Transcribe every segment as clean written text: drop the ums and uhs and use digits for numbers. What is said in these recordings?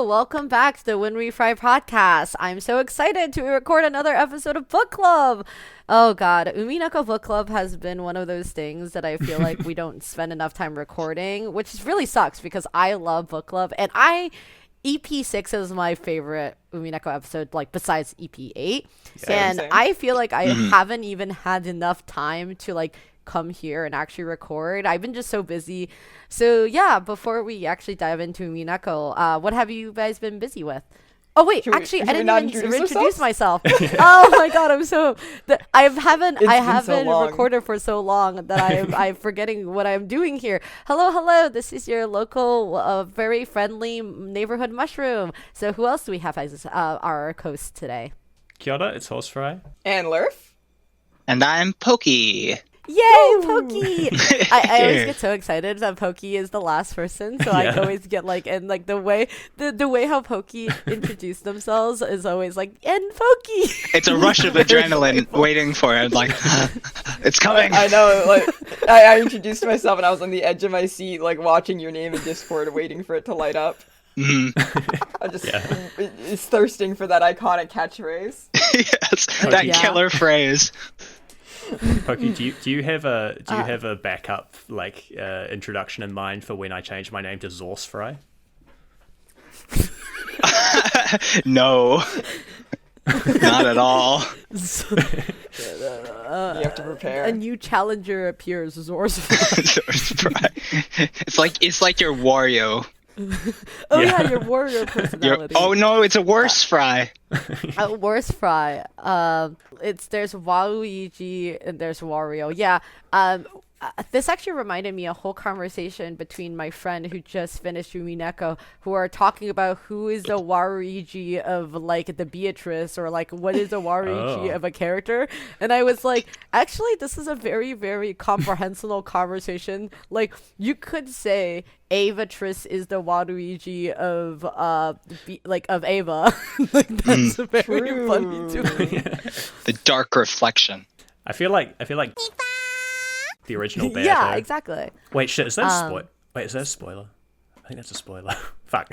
Hello, welcome back to the When We Fry podcast. I'm so excited to record another episode of Book Club. Oh god, Umineko Bookclub has been one of those things that I feel like we don't spend enough time recording, which really sucks because I love Book Club, and EP6 is my favorite Umineko episode, like besides EP8. Same. I feel like I haven't even had enough time to like come here and actually record. I've been just so busy. So yeah, before we actually dive into Umineko, what have you guys been busy with? Oh wait, I didn't even introduce myself. Oh my god, I haven't recorded for so long that I'm forgetting what I'm doing here. Hello, this is your local, very friendly neighborhood mushroom. So who else do we have as our host today? Kia ora, it's Horsefry. And Lurf. And I'm Pokey. Yay, Pokey! I always get so excited that Pokey is the last person, so I always get like, and like the way how Pokey introduced themselves is always like, and Pokey. It's a rush of adrenaline waiting for it, like it's coming. I know, like I introduced myself and I was on the edge of my seat, like watching your name in Discord, waiting for it to light up. I just is thirsting for that iconic catchphrase. Yes, that killer phrase. Pokey, do you have a backup like introduction in mind for when I change my name to Zorsfry? No, not at all. You have to prepare. A new challenger appears, Zorsfry. Zorsfry. It's like your Wario. Your warrior personality. Oh no, it's a worse fry. A worse fry. There's Waluigi and there's Wario. Yeah. This actually reminded me a whole conversation between my friend who just finished Umineko, who are talking about who is the Waluigi of like the Beatrice, or like what is the Waluigi of a character. And I was like, actually, this is a very, very comprehensible conversation. Like you could say Avatrice is the Waluigi of of Ava. Like that's very funny to me. The dark reflection. I feel like the original Bear. Yeah, exactly. Wait, shit, is that a spoiler? I think that's a spoiler. Fuck.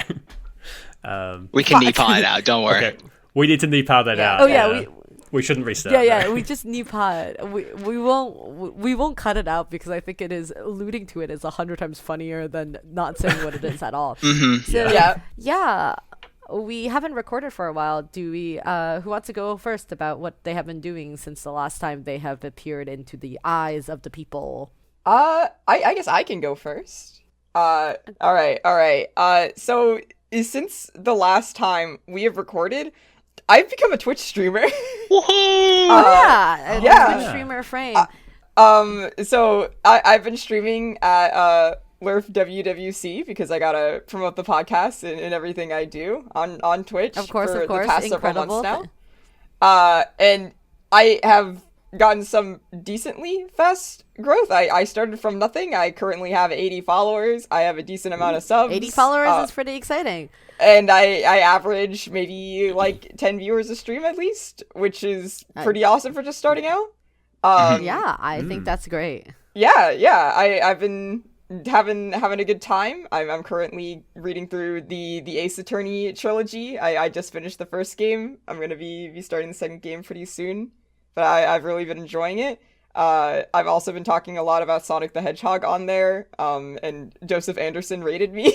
We can Nipa it out, don't worry. Okay. We need to Nipa that out. Oh yeah, we shouldn't restart. Yeah, we just Nipa it. We won't cut it out because I think it is alluding to it is 100 times funnier than not saying what it is at all. So yeah. We haven't recorded for a while. Do we? Who wants to go first about what they have been doing since the last time they have appeared into the eyes of the people? I guess I can go first. All right. So since the last time we have recorded, I've become a Twitch streamer. Woohoo! Twitch streamer frame. So I've been streaming at Lurf WWC because I gotta promote the podcast and everything I do on Twitch for the past several months now. And I have gotten some decently fast growth. I started from nothing. I currently have 80 followers. I have a decent amount of subs. 80 followers is pretty exciting. And I average maybe like 10 viewers a stream at least, which is pretty awesome for just starting out. I think that's great. I've been having a good time. I'm currently reading through the Ace Attorney trilogy. I just finished the first game. I'm gonna be starting the second game pretty soon, but I've really been enjoying it. I've also been talking a lot about Sonic the Hedgehog on there, and Joseph Anderson rated me.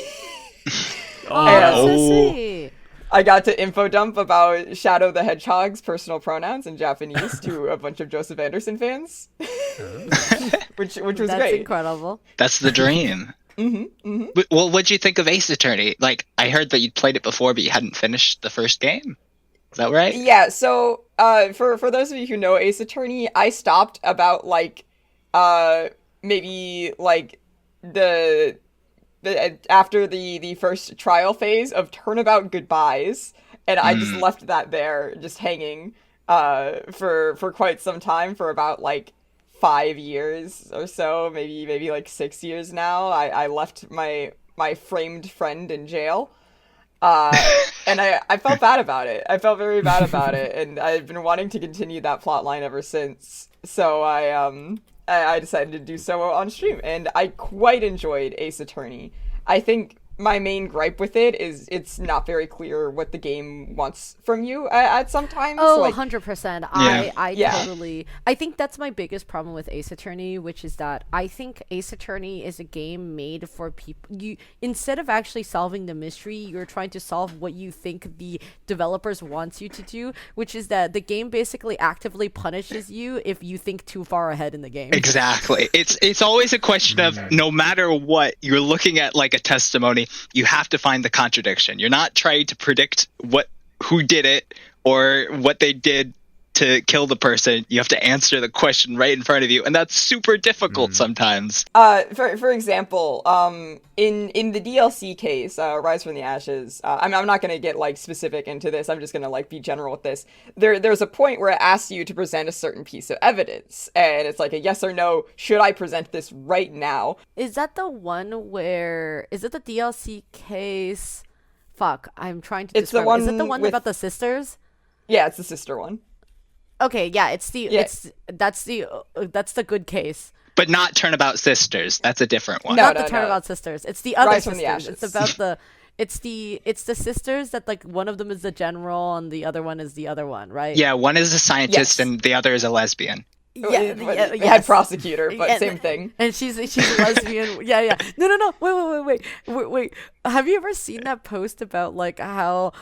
That's so sweet. I got to info dump about Shadow the Hedgehog's personal pronouns in Japanese to a bunch of Joseph Anderson fans, which was great. That's incredible. That's the dream. Well, what'd you think of Ace Attorney? Like, I heard that you'd played it before, but you hadn't finished the first game. Is that right? Yeah. So, for those of you who know Ace Attorney, I stopped about like, maybe like the after the first trial phase of Turnabout Goodbyes, and I just left that there, just hanging for quite some time, for about like 5 years or so, maybe like 6 years now. I left my framed friend in jail, and I felt bad about it. I felt very bad about it, and I've been wanting to continue that plot line ever since. So I decided to do so on stream, and I quite enjoyed Ace Attorney. I think my main gripe with it is it's not very clear what the game wants from you at some times. Oh, like, 100%. Yeah. I think that's my biggest problem with Ace Attorney, which is that I think Ace Attorney is a game made for people. You, instead of actually solving the mystery, you're trying to solve what you think the developers wants you to do, which is that the game basically actively punishes you if you think too far ahead in the game. Exactly. It's always a question of, no matter what, you're looking at like a testimony, you have to find the contradiction. You're not trying to predict who did it or what they did to kill the person. You have to answer the question right in front of you, and that's super difficult sometimes. For example, in the DLC case, Rise from the Ashes, I'm not going to get like specific into this. I'm just going to like be general with this. There's a point where it asks you to present a certain piece of evidence, and it's like a yes or no. Should I present this right now? Is that the one where... Is it the DLC case? Fuck, I'm trying to It's the describe it. one Is it the one with- about the sisters? Yeah, it's the sister one. Okay, yeah, it's the... Yeah. That's the good case. But not Turnabout Sisters. That's a different one. No, Not the Turnabout sisters. It's the other Rise from sisters. the It's Ashes. about the... It's the sisters that, like, one of them is the general and the other one is the other one, right? Yeah, one is a scientist Yes. and the other is a lesbian. Head yes. prosecutor, but And- same thing. And she's a lesbian. Yeah. No. Wait. Have you ever seen that post about like how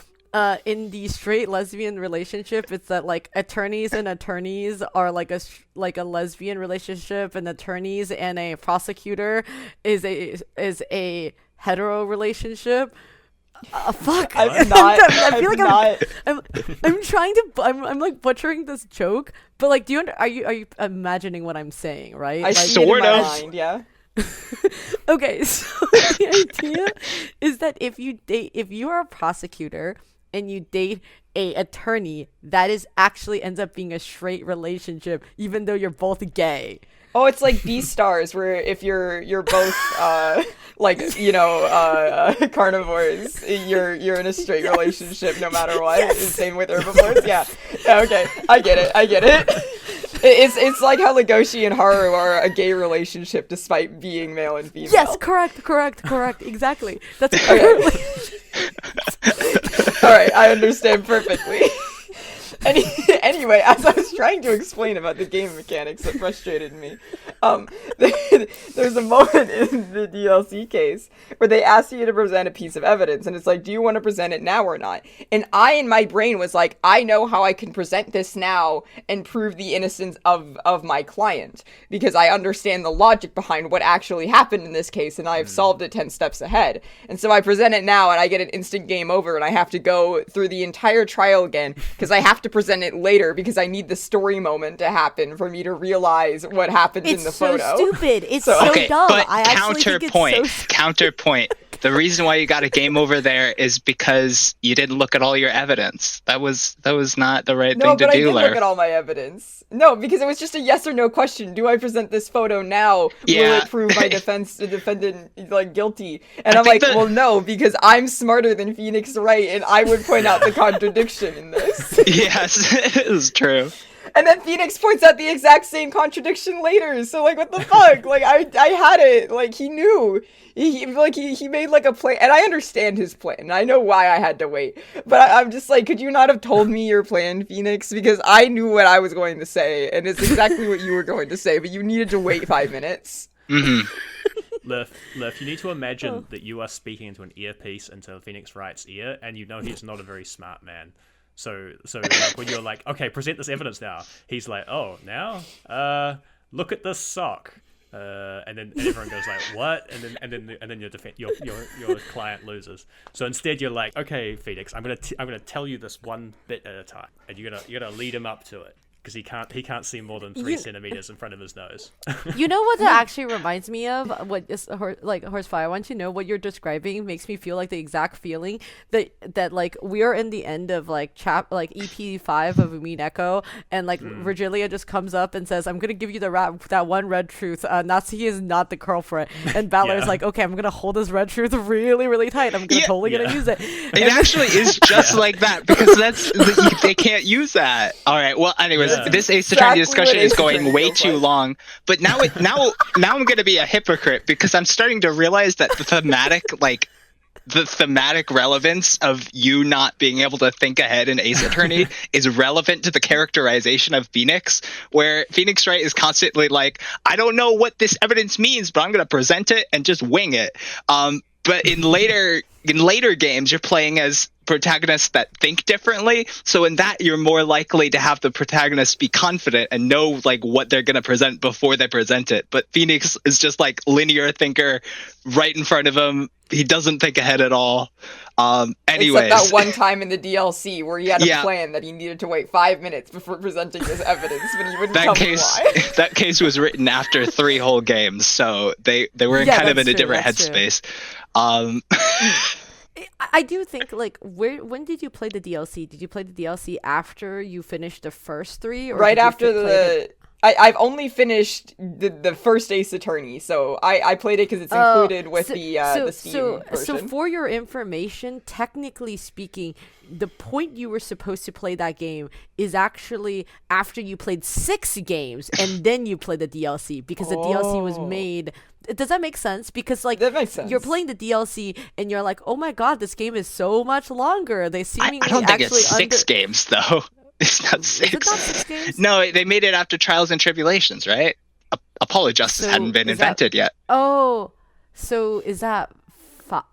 in the straight lesbian relationship, it's that like attorneys and attorneys are like a lesbian relationship, and attorneys and a prosecutor is a hetero relationship. Fuck. I've not. I feel I've like not. I'm trying to. I'm like butchering this joke, but like, are you imagining what I'm saying, right? I Like, see it in sort my of. mind, yeah. Okay, so the idea is that if you are a prosecutor and you date a attorney, that is actually ends up being a straight relationship, even though you're both gay. Oh, it's like B-stars, where if you're both carnivores, you're in a straight relationship no matter what. Yes. Same with herbivores. Yeah. Okay, I get it. It's like how Legoshi and Haru are a gay relationship despite being male and female. Yes, correct. Exactly. That's All right, I understand perfectly. Anyway, as I was trying to explain about the game mechanics that frustrated me, there's a moment in the DLC case where they ask you to present a piece of evidence, and it's like, do you want to present it now or not? And I, in my brain, was like, I know how I can present this now and prove the innocence of my client, because I understand the logic behind what actually happened in this case, and I have solved it 10 steps ahead. And so I present it now, and I get an instant game over, and I have to go through the entire trial again, because I have to present it later, because I need the story moment to happen for me to realize what happened in the it's so photo. stupid. It's So- so Okay, dumb. but I actually think it's counterpoint. The reason why you got a game over there is because you didn't look at all your evidence. That was not the right No, thing to but I do, did Larry. look at all my evidence. No, because it was just a yes or no question. Do I present this photo now? Will Yeah. it prove my the defendant like guilty? And I I'm think like, that- well, no, because I'm smarter than Phoenix Wright, and I would point out the contradiction in this. Yes, it's true. And then Phoenix points out the exact same contradiction later. So like, what the fuck? Like, I had it. Like, he knew. He made like a plan, and I understand his plan. And I know why I had to wait. But I'm just like, could you not have told me your plan, Phoenix? Because I knew what I was going to say, and it's exactly what you were going to say. But you needed to wait 5 minutes. Mm-hmm. Lurf, you need to imagine that you are speaking into an earpiece into Phoenix Wright's ear, and you know he's not a very smart man. So like, when you're like, okay, present this evidence now, he's like, oh, now? Look at this sock. And then everyone goes like, what? And then your client loses. So instead you're like, okay, Phoenix, I'm gonna tell you this one bit at a time, and you gotta lead him up to it, because he can't see more than 3 centimeters in front of his nose. You know what that actually reminds me of? What is Horsefly? I want you to know what you're describing makes me feel like the exact feeling that like we are in the end of like EP 5 of Umineko, and like Virgilia just comes up and says, "I'm gonna give you that one red truth. Natsuki is not the girlfriend." And Balor's Yeah. like, "Okay, I'm gonna hold this red truth really, really tight. I'm gonna totally gonna use it." It actually is just like that, because they can't use that. All right. Well, anyways, Yeah. this Ace Attorney Exactly discussion what is Ace going Attorney way feels too like. long. But now I'm going to be a hypocrite, because I'm starting to realize that the thematic the thematic relevance of you not being able to think ahead in Ace Attorney is relevant to the characterization of Phoenix, where Phoenix Wright is constantly like, I don't know what this evidence means, but I'm going to present it and just wing it. But in later games, you're playing as protagonists that think differently. So in that, you're more likely to have the protagonist be confident and know like what they're going to present before they present it. But Phoenix is just like linear thinker right in front of him. He doesn't think ahead at all. Anyways. Except that one time in the DLC where he had a plan that he needed to wait 5 minutes before presenting his evidence, but he wouldn't tell me why. That case was written after 3 whole games, so they were kind of in a different headspace. I do think, like, when did you play the DLC? Did you play the DLC after you finished the first 3? Or right after I've only finished the first Ace Attorney, so I played it because it's included with the Steam version. So for your information, technically speaking, the point you were supposed to play that game is actually after you played 6 games, and then you play the DLC, because the DLC was made... Does that make sense? Because like that makes sense. You're playing the DLC and you're like, oh my god, this game is so much longer. They seemingly I don't think actually it's 6 games though. It's not 6. Is it not 6 games? No, they made it after Trials and Tribulations, right? Apollo Justice hadn't been invented yet. Oh, so is that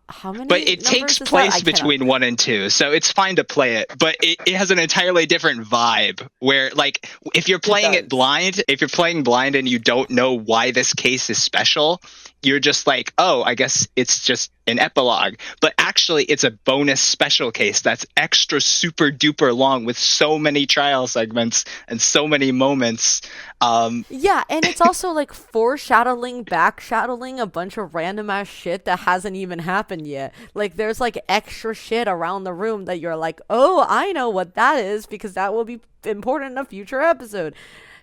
how many? But it takes place between 1 and 2, so it's fine to play it. But it has an entirely different vibe. Where, like, if you're playing it blind, and you don't know why this case is special, you're just like, oh, I guess it's just an epilogue. But actually, it's a bonus special case that's extra super duper long with so many trial segments and so many moments. Yeah, and it's also like foreshadowing, backshadowing a bunch of random ass shit that hasn't even happened yet. Like, there's like extra shit around the room that you're like, oh, I know what that is because that will be important in a future episode.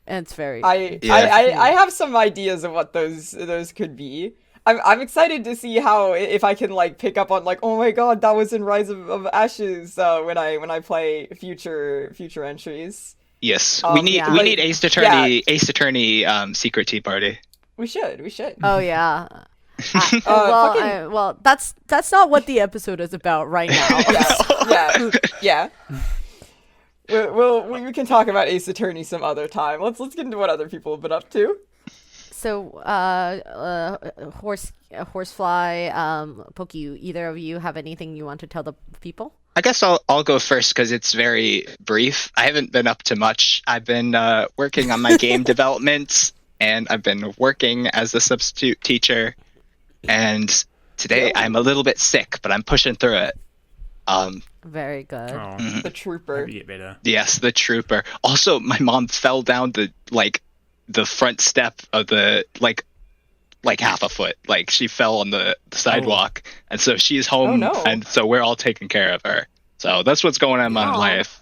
And it's very... I have some ideas of what those could be. I'm excited to see how, if I can like pick up on like, oh my god, that was in Rise of Ashes when I play future entries. Yes, we need Ace Attorney Secret Tea Party. We should. Oh yeah. Well, that's not what the episode is about right now. Yeah. We can talk about Ace Attorney some other time. Let's get into what other people have been up to. So, Horsefly, Pokey, either of you have anything you want to tell the people? I guess I'll go first because it's very brief. I haven't been up to much. I've been working on my game development, and I've been working as a substitute teacher. And today I'm a little bit sick, but I'm pushing through it. Very good. Oh, The trooper. maybe get better. Yes, the trooper. Also, my mom fell down the front step of the like half a foot. Like, she fell on the sidewalk, and so she's home, and so we're all taking care of her. So that's what's going on in my life.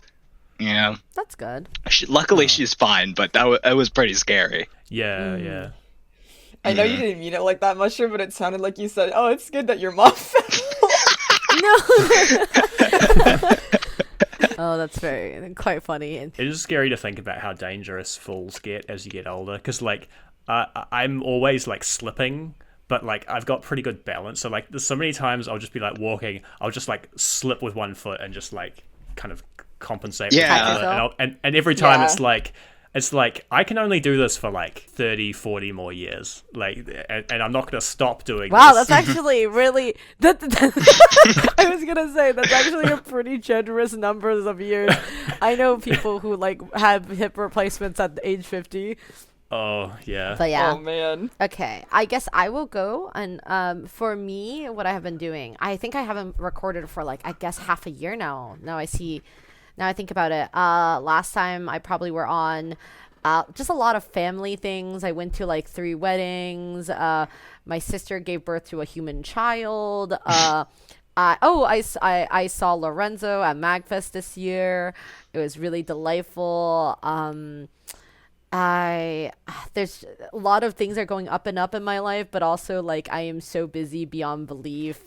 You know, that's good. Luckily, she's fine, but that was pretty scary. Yeah. I know you didn't mean it like that, Mushroom, but it sounded like you said, "Oh, it's good that your mom fell." No. Oh, that's quite funny. It is scary to think about how dangerous falls get as you get older, because like I'm always like slipping, but like I've got pretty good balance. So like there's so many times I'll just be like walking, I'll just like slip with one foot and just like kind of compensate. Yeah. With and every time it's like I can only do this for like 30, 40 more years. Like, and I'm not going to stop doing this. Wow, that's actually really... I was going to say, that's actually a pretty generous numbers of years. I know people who like have hip replacements at age 50. Oh, yeah. But yeah. Oh, man. Okay, I guess I will go. And for me, what I have been doing, I think I haven't recorded for like, I guess half a year now. Now I think about it. Last time I probably were on just a lot of family things. I went to like 3 weddings. My sister gave birth to a human child. I saw Lorenzo at MagFest this year. It was really delightful. There's a lot of things are going up and up in my life, but also like I am so busy beyond belief.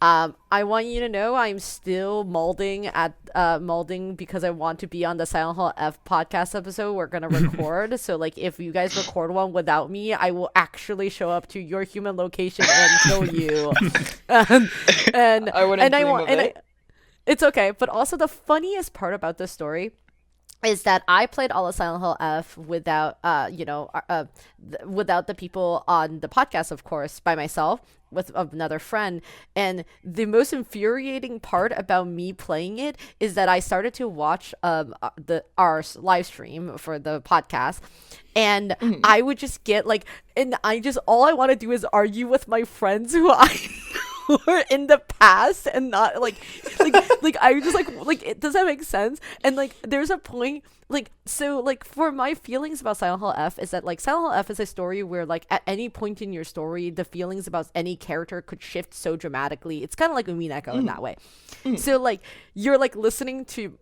I want you to know I'm still molding because I want to be on the Silent Hill F podcast episode we're gonna record. So like, if you guys record one without me, I will actually show up to your human location and kill you. And I wouldn't dream of it. it's okay. But also, the funniest part about this story is that I played all of Silent Hill F without, without the people on the podcast, of course, by myself with another friend. And the most infuriating part about me playing it is that I started to watch our live stream for the podcast, and I would just get like, and all I want to do is argue with my friends who I were in the past, and not like I was just like, does that make sense? And like, there's a point, like, so like, for my feelings about Silent Hill F is that like Silent Hill F is a story where like at any point in your story the feelings about any character could shift so dramatically. It's kind of like Umineko in that way. So like, you're like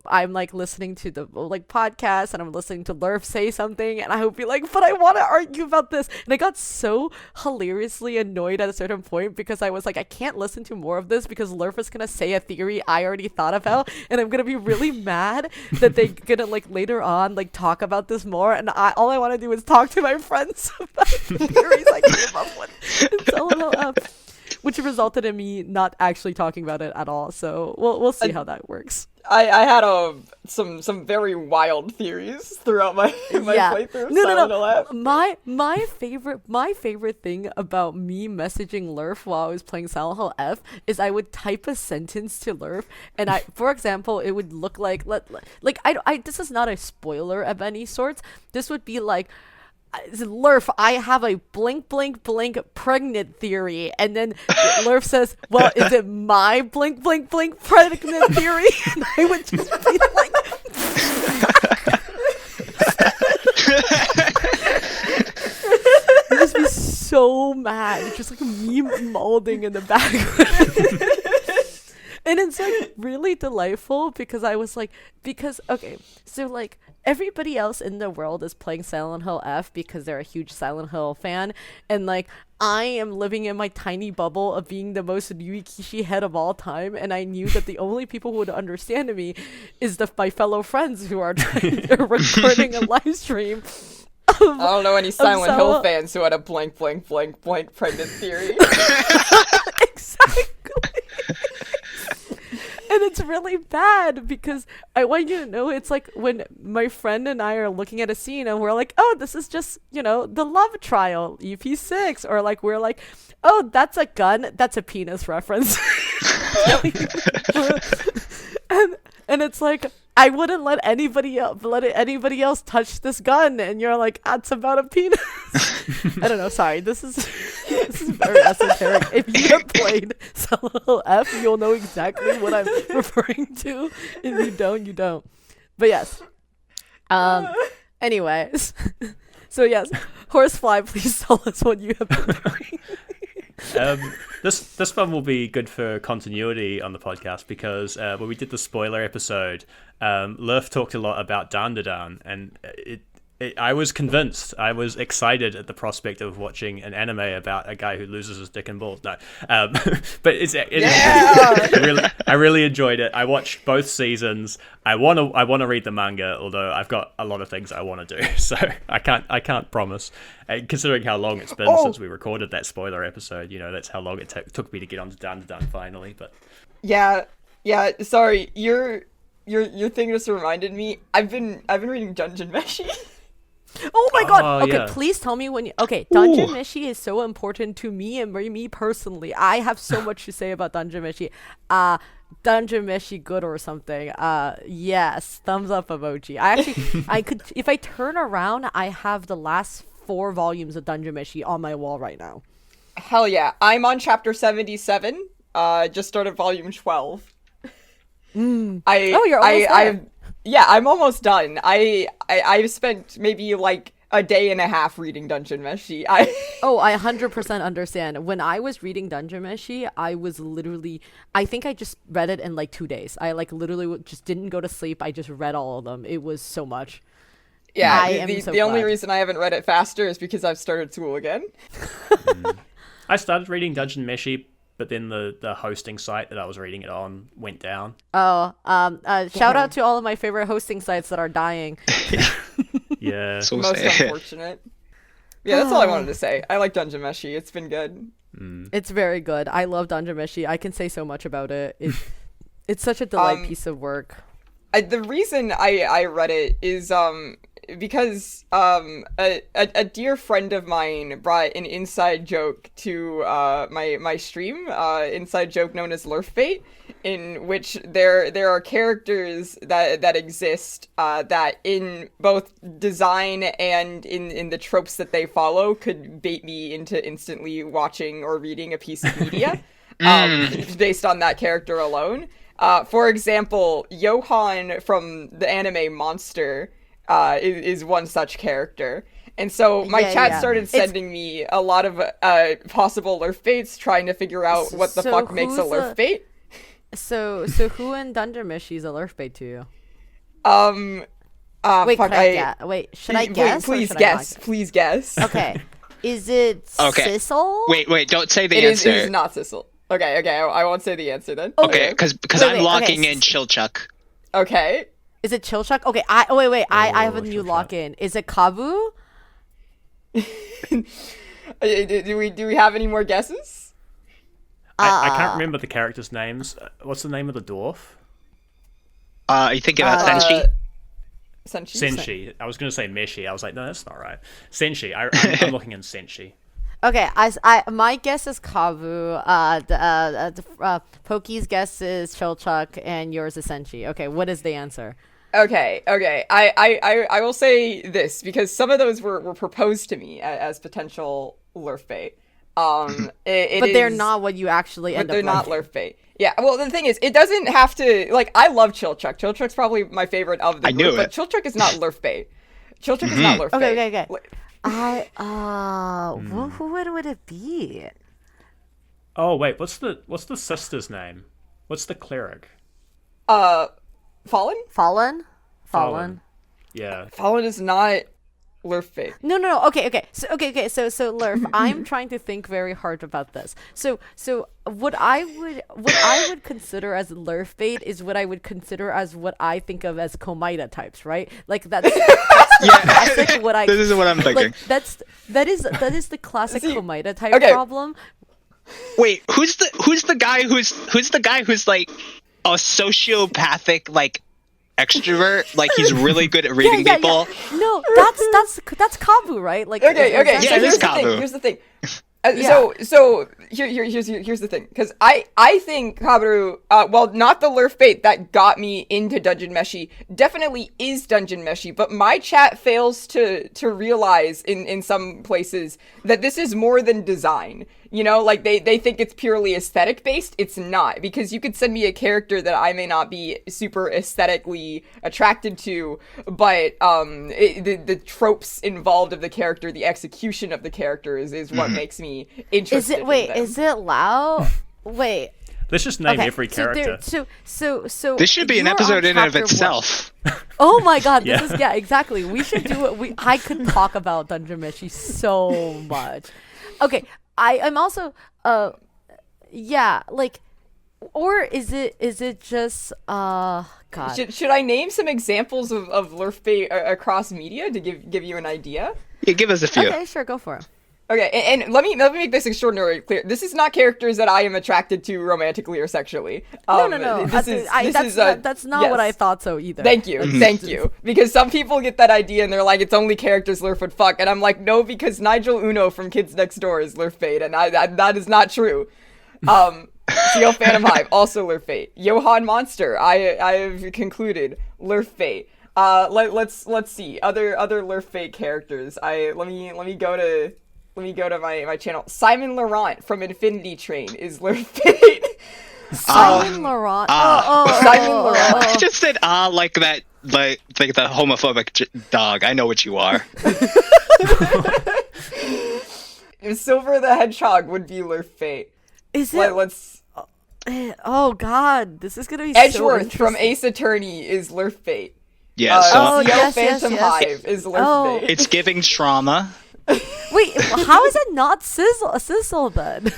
I'm like listening to the like podcast, and I'm listening to Lurf say something, and I would be like, but I want to argue about this. And I got so hilariously annoyed at a certain point because I was like, I can't listen to more of this because Lurf is gonna say a theory I already thought about, and I'm gonna be really mad that they're gonna like later on like talk about this more, and all I want to do is talk to my friends about the theories I came up with in Silent Hill F. Which resulted in me not actually talking about it at all. So we'll see how that works. I had some very wild theories throughout my playthrough. No. My favorite thing about me messaging Lurf while I was playing Silent Hill F is I would type a sentence to Lurf, and for example, it would look like this is not a spoiler of any sorts. This would be like, Lurf, I have a blank blank blank pregnant theory, and then Lurf says, well, is it my blank blank blank pregnant theory? And I would just be like, I'd just be so mad, just like me molding in the background. And it's like really delightful because I was like, okay, so like everybody else in the world is playing Silent Hill F because they're a huge Silent Hill fan, and like I am living in my tiny bubble of being the most Yuikishi head of all time, and I knew that the only people who would understand me is my fellow friends who are recording a live stream. I don't know any Silent Hill fans who had a blank blank blank blank pregnant theory. Exactly. And it's really bad because I want you to know, it's like when my friend and I are looking at a scene and we're like, oh, this is just, the love trial, EP6. Or like, we're like, oh, that's a gun. That's a penis reference. and it's like, I wouldn't let anybody else touch this gun. And you're like, it's about a penis. I don't know. Sorry. This is very esoteric. If you have played Silent Hill F, you'll know exactly what I'm referring to. If you don't, you don't. But yes. Anyways. So yes, Horsefly, please tell us what you have been doing. This one will be good for continuity on the podcast because when we did the spoiler episode, Lurf talked a lot about Dandadan, and I was convinced. I was excited at the prospect of watching an anime about a guy who loses his dick and balls. No, but I really enjoyed it. I watched both seasons. I want to read the manga, although I've got a lot of things I want to do, so I can't promise. Considering how long it's been since we recorded that spoiler episode, that's how long it took me to get onto Dandadan finally. But yeah. Sorry, your thing just reminded me. I've been reading Dungeon Meshi. Oh my god! Okay, yeah. Please tell me when Dungeon Meshi is so important to me and me personally. I have so much to say about Dungeon Meshi. Dungeon Meshi good or something. Yes, thumbs up emoji. I could, if I turn around, I have the last 4 volumes of Dungeon Meshi on my wall right now. Hell yeah. I'm on chapter 77. Just started volume 12. You're almost there. Yeah, I'm almost done. I've spent maybe like a day and a half reading Dungeon Meshi. I 100% understand. When I was reading Dungeon Meshi, I think I just read it in like 2 days. I like literally just didn't go to sleep. I just read all of them. It was so much. Yeah, the only reason I haven't read it faster is because I've started school again. I started reading Dungeon Meshi but then the hosting site that I was reading it on went down. Oh, shout out to all of my favorite hosting sites that are dying. Yeah. So Most sad. unfortunate. Yeah, that's all I wanted to say. I like Dungeon Meshi. It's been good. It's very good. I love Dungeon Meshi. I can say so much about it. It's such a delight piece of work. The reason I read it is because a dear friend of mine brought an inside joke to my stream, inside joke known as Lurfbait, in which there are characters that exist that in both design and in the tropes that they follow could bait me into instantly watching or reading a piece of media based on that character alone. For example, Johan from the anime Monster is one such character. And so my chat started sending me a lot of possible Lurfbaits, trying to figure out what the fuck makes a Lurfbait. So who in Dungeon Meshi is a Lurfbait to you? Wait, fuck, wait, should I guess? Please or should guess. I not? Please guess. Okay. Is it Sissel? Wait, don't say the It answer. is not Sissel. Okay, I won't say the answer then. Okay, because I'm locking in Chilchuck. Okay. Is it Chilchuck? Okay, I have a new Chilchuck. lock-in. Is it Kabu? Do we have any more guesses? I can't remember the characters' names. What's the name of the dwarf? You thinking about Senshi? Senshi. I was going to say Meshi. I was like, no, that's not right. Senshi. I'm looking in Senshi. Okay, my guess is Kabu. Poki's guess is Chilchuck, and yours is Senshi. Okay, what is the answer? Okay. I will say this because some of those were proposed to me as potential Lurfbait. But they're not what you actually end up. But they're not liking. Lurfbait. Yeah. Well, the thing is, it doesn't have to. Like, I love Chilchuck. Chilchuck's probably my favorite of the group. But Chilchuck is not Lurfbait. Chilchuck is not Lurfbait. Okay. Who would it be? Oh wait, what's the sister's name? What's the cleric? Fallen? Fallen. Yeah. Fallen is not Lurfbait. No. Okay. So Lurf, I'm trying to think very hard about this. So what I would consider as Lurfbait is what I would consider as what I think of as Komaida types, right? Like that's classic what I. This is what I'm thinking. Like, that is the classic Komaida type okay. problem. Wait, who's the guy who's like a sociopathic like extrovert? Like he's really good at reading people. Yeah. No, that's Kabu, right? Like Okay. Yeah, So it is Kabu. here's the thing. Yeah. So here's the thing, because I think Kabaru, well, not the Lurfbait that got me into Dungeon Meshi, definitely is Dungeon Meshi, but my chat fails to realize in some places that this is more than design. You know, like they think it's purely aesthetic based. It's not, because you could send me a character that I may not be super aesthetically attracted to, but the tropes involved of the character, the execution of the character is what makes me interested. Is it Lao? Wait. Let's just name every character. So This should be an you're episode on in and of chapter itself. Oh my god, this Yeah. is exactly. We should do it. I could talk about Dungeon Meshi so much. Okay, I'm also like, or is it just God? Should I name some examples of Lurfbait across media to give you an idea? Yeah, give us a few. Okay, sure, go for it. Okay, and let me make this extraordinarily clear. This is not characters that I am attracted to romantically or sexually. No. That's not what I yes. thought so either. Thank you. Because some people get that idea and they're like, it's only characters Lurf would fuck, and I'm like, no, because Nigel Uno from Kids Next Door is Lurfbait, and that is not true. CL Phantom Hive, also Lurfbait. Johan Monster, I have concluded Lurfbait. Let's see other Lurfbait characters. Let me go to my channel. Simon Laurent from Infinity Train is Lurfbait. Simon Laurent. Simon Laurent. I just said like that, like the homophobic dog. I know what you are. Silver the Hedgehog would be Lurfbait. Is it? Let's. Oh God, this is gonna be Edgeworth so from Ace Attorney is Lurfbait. Yeah, so yes, Phantom yes. Hive is Lurfbait. it's giving trauma. Wait, how is it not Sizzle then?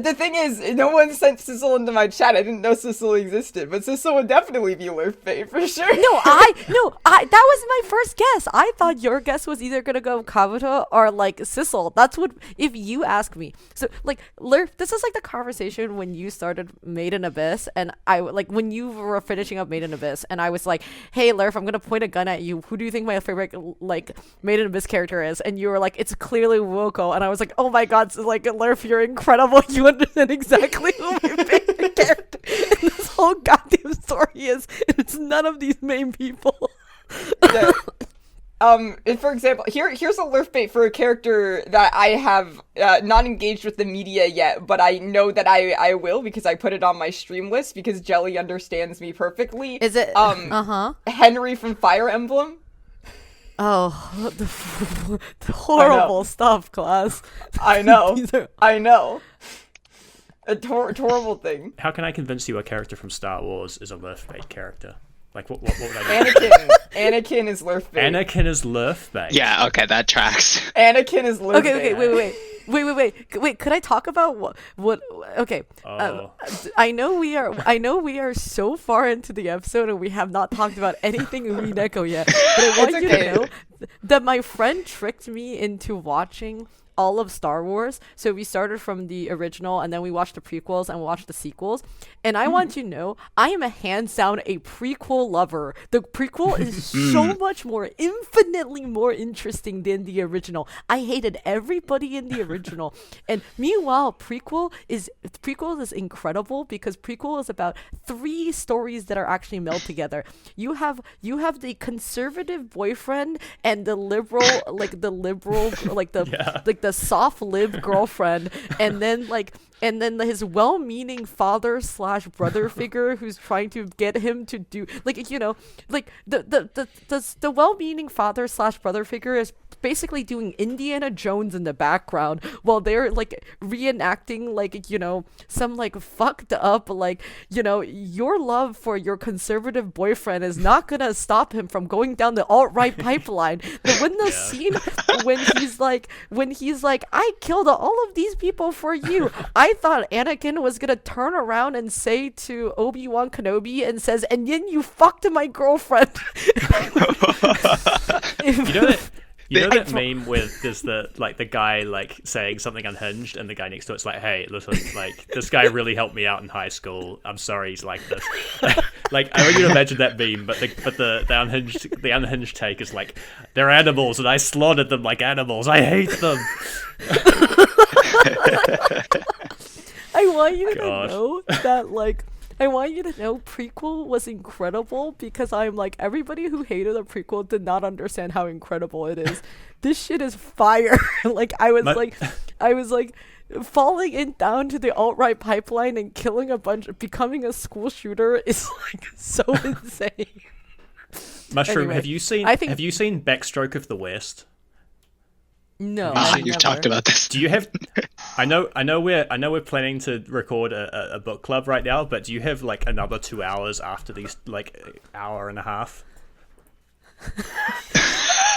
The thing is, no one sent Sissel into my chat. I didn't know Sissel existed, but Sissel would definitely be Lurf bait for sure. That was my first guess. I thought your guess was either gonna go Kabuto or like Sissel. That's what, if you ask me. So like Lurf, this is like the conversation when you started Made in Abyss, and I like when you were finishing up Made in Abyss, and I was like, hey Lurf, I'm gonna point a gun at you. Who do you think my favorite like Made in Abyss character is? And you were like, it's clearly Woko, and I was like, oh my god, so, like Lurf, you're incredible. You understand exactly who my favorite character in this whole goddamn story is, and it's none of these main people. Yeah. If, for example, here's a Lurf bait for a character that I have not engaged with the media yet, but I know that I will because I put it on my stream list because Jelly understands me perfectly. Is it Henry from Fire Emblem? Oh, the horrible stuff, class. I know. I know. A horrible thing. How can I convince you a character from Star Wars is a Lurf bait character? Like, what would I do? Anakin is Lurf bait. Anakin is Lurf bait. Yeah, okay, that tracks. Anakin is Lurf bait. Okay, wait. Could I talk about what? Okay. I know we are so far into the episode and we have not talked about anything Umineko yet. But I want you to know that my friend tricked me into watching all of Star Wars. So we started from the original and then we watched the prequels and we watched the sequels. And I want you to know, I am hands down a prequel lover. The prequel is so much more, infinitely more interesting than the original. I hated everybody in the original. And meanwhile, prequel is incredible because prequel is about 3 stories that are actually meld together. You have the conservative boyfriend and the liberal the soft-lived girlfriend, and then his well-meaning father/brother figure who's trying to get him to do the well-meaning father/brother figure is basically doing Indiana Jones in the background while they're like reenacting some fucked up your love for your conservative boyfriend is not gonna stop him from going down the alt-right pipeline. The scene when he's like I killed all of these people for you. I thought Anakin was gonna turn around and say to Obi-Wan Kenobi and says, and then you fucked my girlfriend. You know that meme with there's the guy saying something unhinged and the guy next to it's like, hey, listen, this guy really helped me out in high school. I'm sorry he's like this. I want you to imagine that meme, but the unhinged take is like, they're animals and I slaughtered them like animals. I hate them. I want you to know that I want you to know prequel was incredible because I'm like, everybody who hated the prequel did not understand how incredible it is. This shit is fire. I was falling down to the alt-right pipeline and killing becoming a school shooter is so insane. Mushroom, Anyway, have you seen Backstroke of the West? No, you've talked about this. Do you have? I know we're planning to record a book club right now, but do you have another 2 hours after these hour and a half?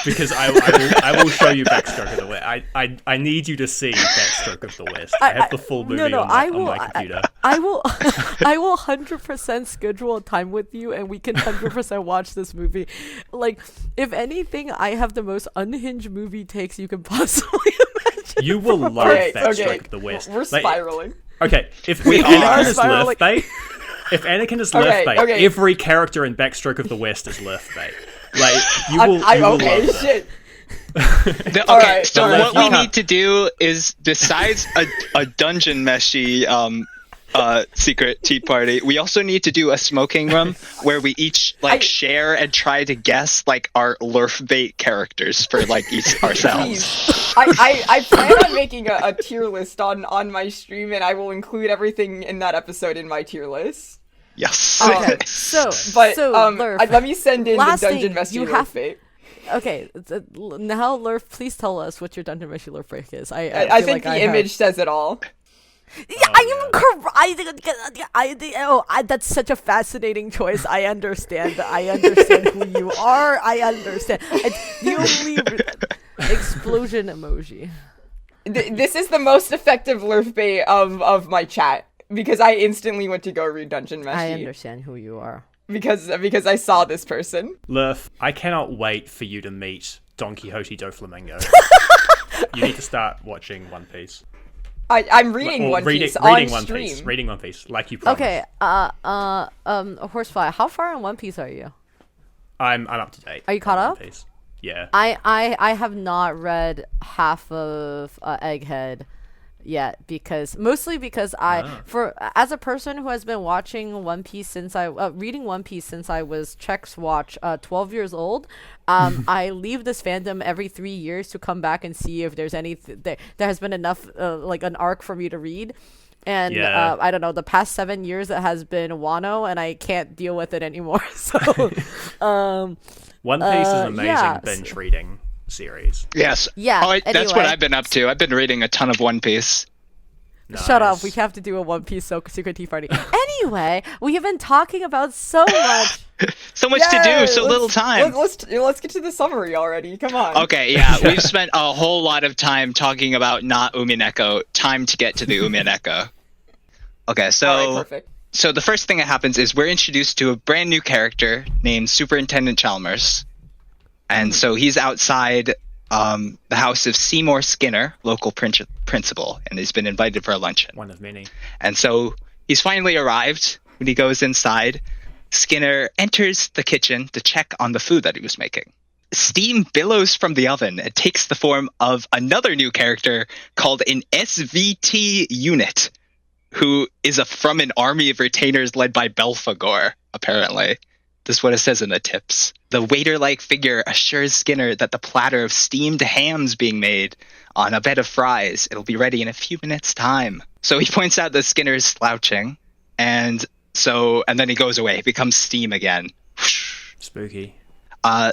Because I will show you Backstroke of the West. I need you to see Backstroke of the West. I have the full movie on my computer. I will 100% schedule a time with you and we can 100% watch this movie. If anything, I have the most unhinged movie takes you can possibly imagine. You will love Backstroke of the West. We're spiraling. Okay, if Anakin is Lurf bait, every character in Backstroke of the West is Lurf bait. You will love that. Shit. What we need to do is, besides a dungeon meshy secret tea party, we also need to do a smoking room where we each share and try to guess our Lurf bait characters for each ourselves. I plan on making a tier list on my stream, and I will include everything in that episode in my tier list. Yes. Okay. Lurf, let me send in the last dungeon thing, meshy you Lurf have- bait. Okay, now Lurf, please tell us what your Dungeon Meshy Lurf break is. I think the image says it all. That's such a fascinating choice. I understand who you are. I understand. The only explosion emoji. This is the most effective lurf bait of my chat, because I instantly went to go read Dungeon Meshi. I understand who you are. Because I saw this person. Lurf, I cannot wait for you to meet Don Quixote do Flamingo. You need to start watching One Piece. I'm reading One Piece reading on One stream. Piece. Reading One Piece, like you promised. Okay, Horsefly, how far in One Piece are you? I'm up to date. Are you caught on up? One Piece. Yeah. I have not read half of Egghead yet, mostly because as a person who has been watching One Piece reading One Piece since I was Check's watch 12 years old, I leave this fandom every 3 years to come back and see if there's there has been enough like an arc for me to read. And I don't know, the past 7 years it has been Wano, and I can't deal with it anymore. So One Piece is an amazing binge reading series. Yes. Yeah. That's what I've been up to. I've been reading a ton of One Piece. Nice. Shut up. We have to do a One Piece Secret Tea Party. Anyway, we have been talking about so much. So much to do, so little time. Let's get to the summary already. Come on. Okay, yeah, we've spent a whole lot of time talking about not Umineko. Time to get to the Umineko. Okay, so All right, perfect. So the first thing that happens is we're introduced to a brand new character named Superintendent Chalmers. And so he's outside the house of Seymour Skinner, local principal, and he's been invited for a luncheon. One of many. And so he's finally arrived. When he goes inside, Skinner enters the kitchen to check on the food that he was making. Steam billows from the oven and takes the form of another new character called an SVT unit, who is from an army of retainers led by Belphegor, apparently. This is what it says in the tips. The waiter-like figure assures Skinner that the platter of steamed hams being made on a bed of fries. It'll be ready in a few minutes' time. So he points out that Skinner is slouching, and then he goes away. He becomes steam again. Spooky.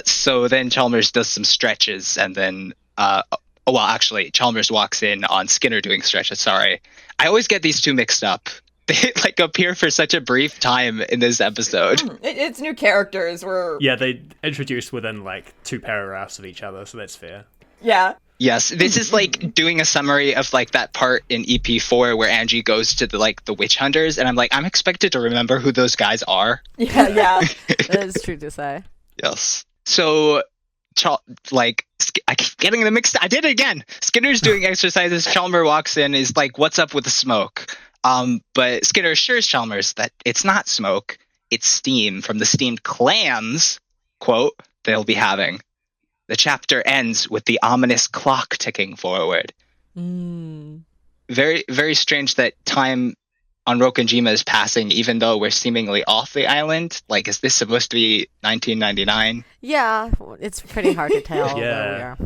So then Chalmers does some stretches, and then actually, Chalmers walks in on Skinner doing stretches. Sorry. I always get these two mixed up. They appear for such a brief time in this episode. It's new characters. Yeah, they introduced within 2 paragraphs of each other, so that's fair. Yeah. Yes, this is doing a summary of that part in EP4 where Angie goes to the witch hunters, and I'm expected to remember who those guys are. Yeah. That is true to say. Yes. So I keep getting them mixed. I did it again. Skinner's doing exercises. Chalmers walks in, is what's up with the smoke? But Skinner assures Chalmers that it's not smoke, it's steam from the steamed clams, quote, they'll be having. The chapter ends with the ominous clock ticking forward. Very, very strange that time on Rokkenjima is passing, even though we're seemingly off the island. Is this supposed to be 1999? Yeah, it's pretty hard to tell where we are.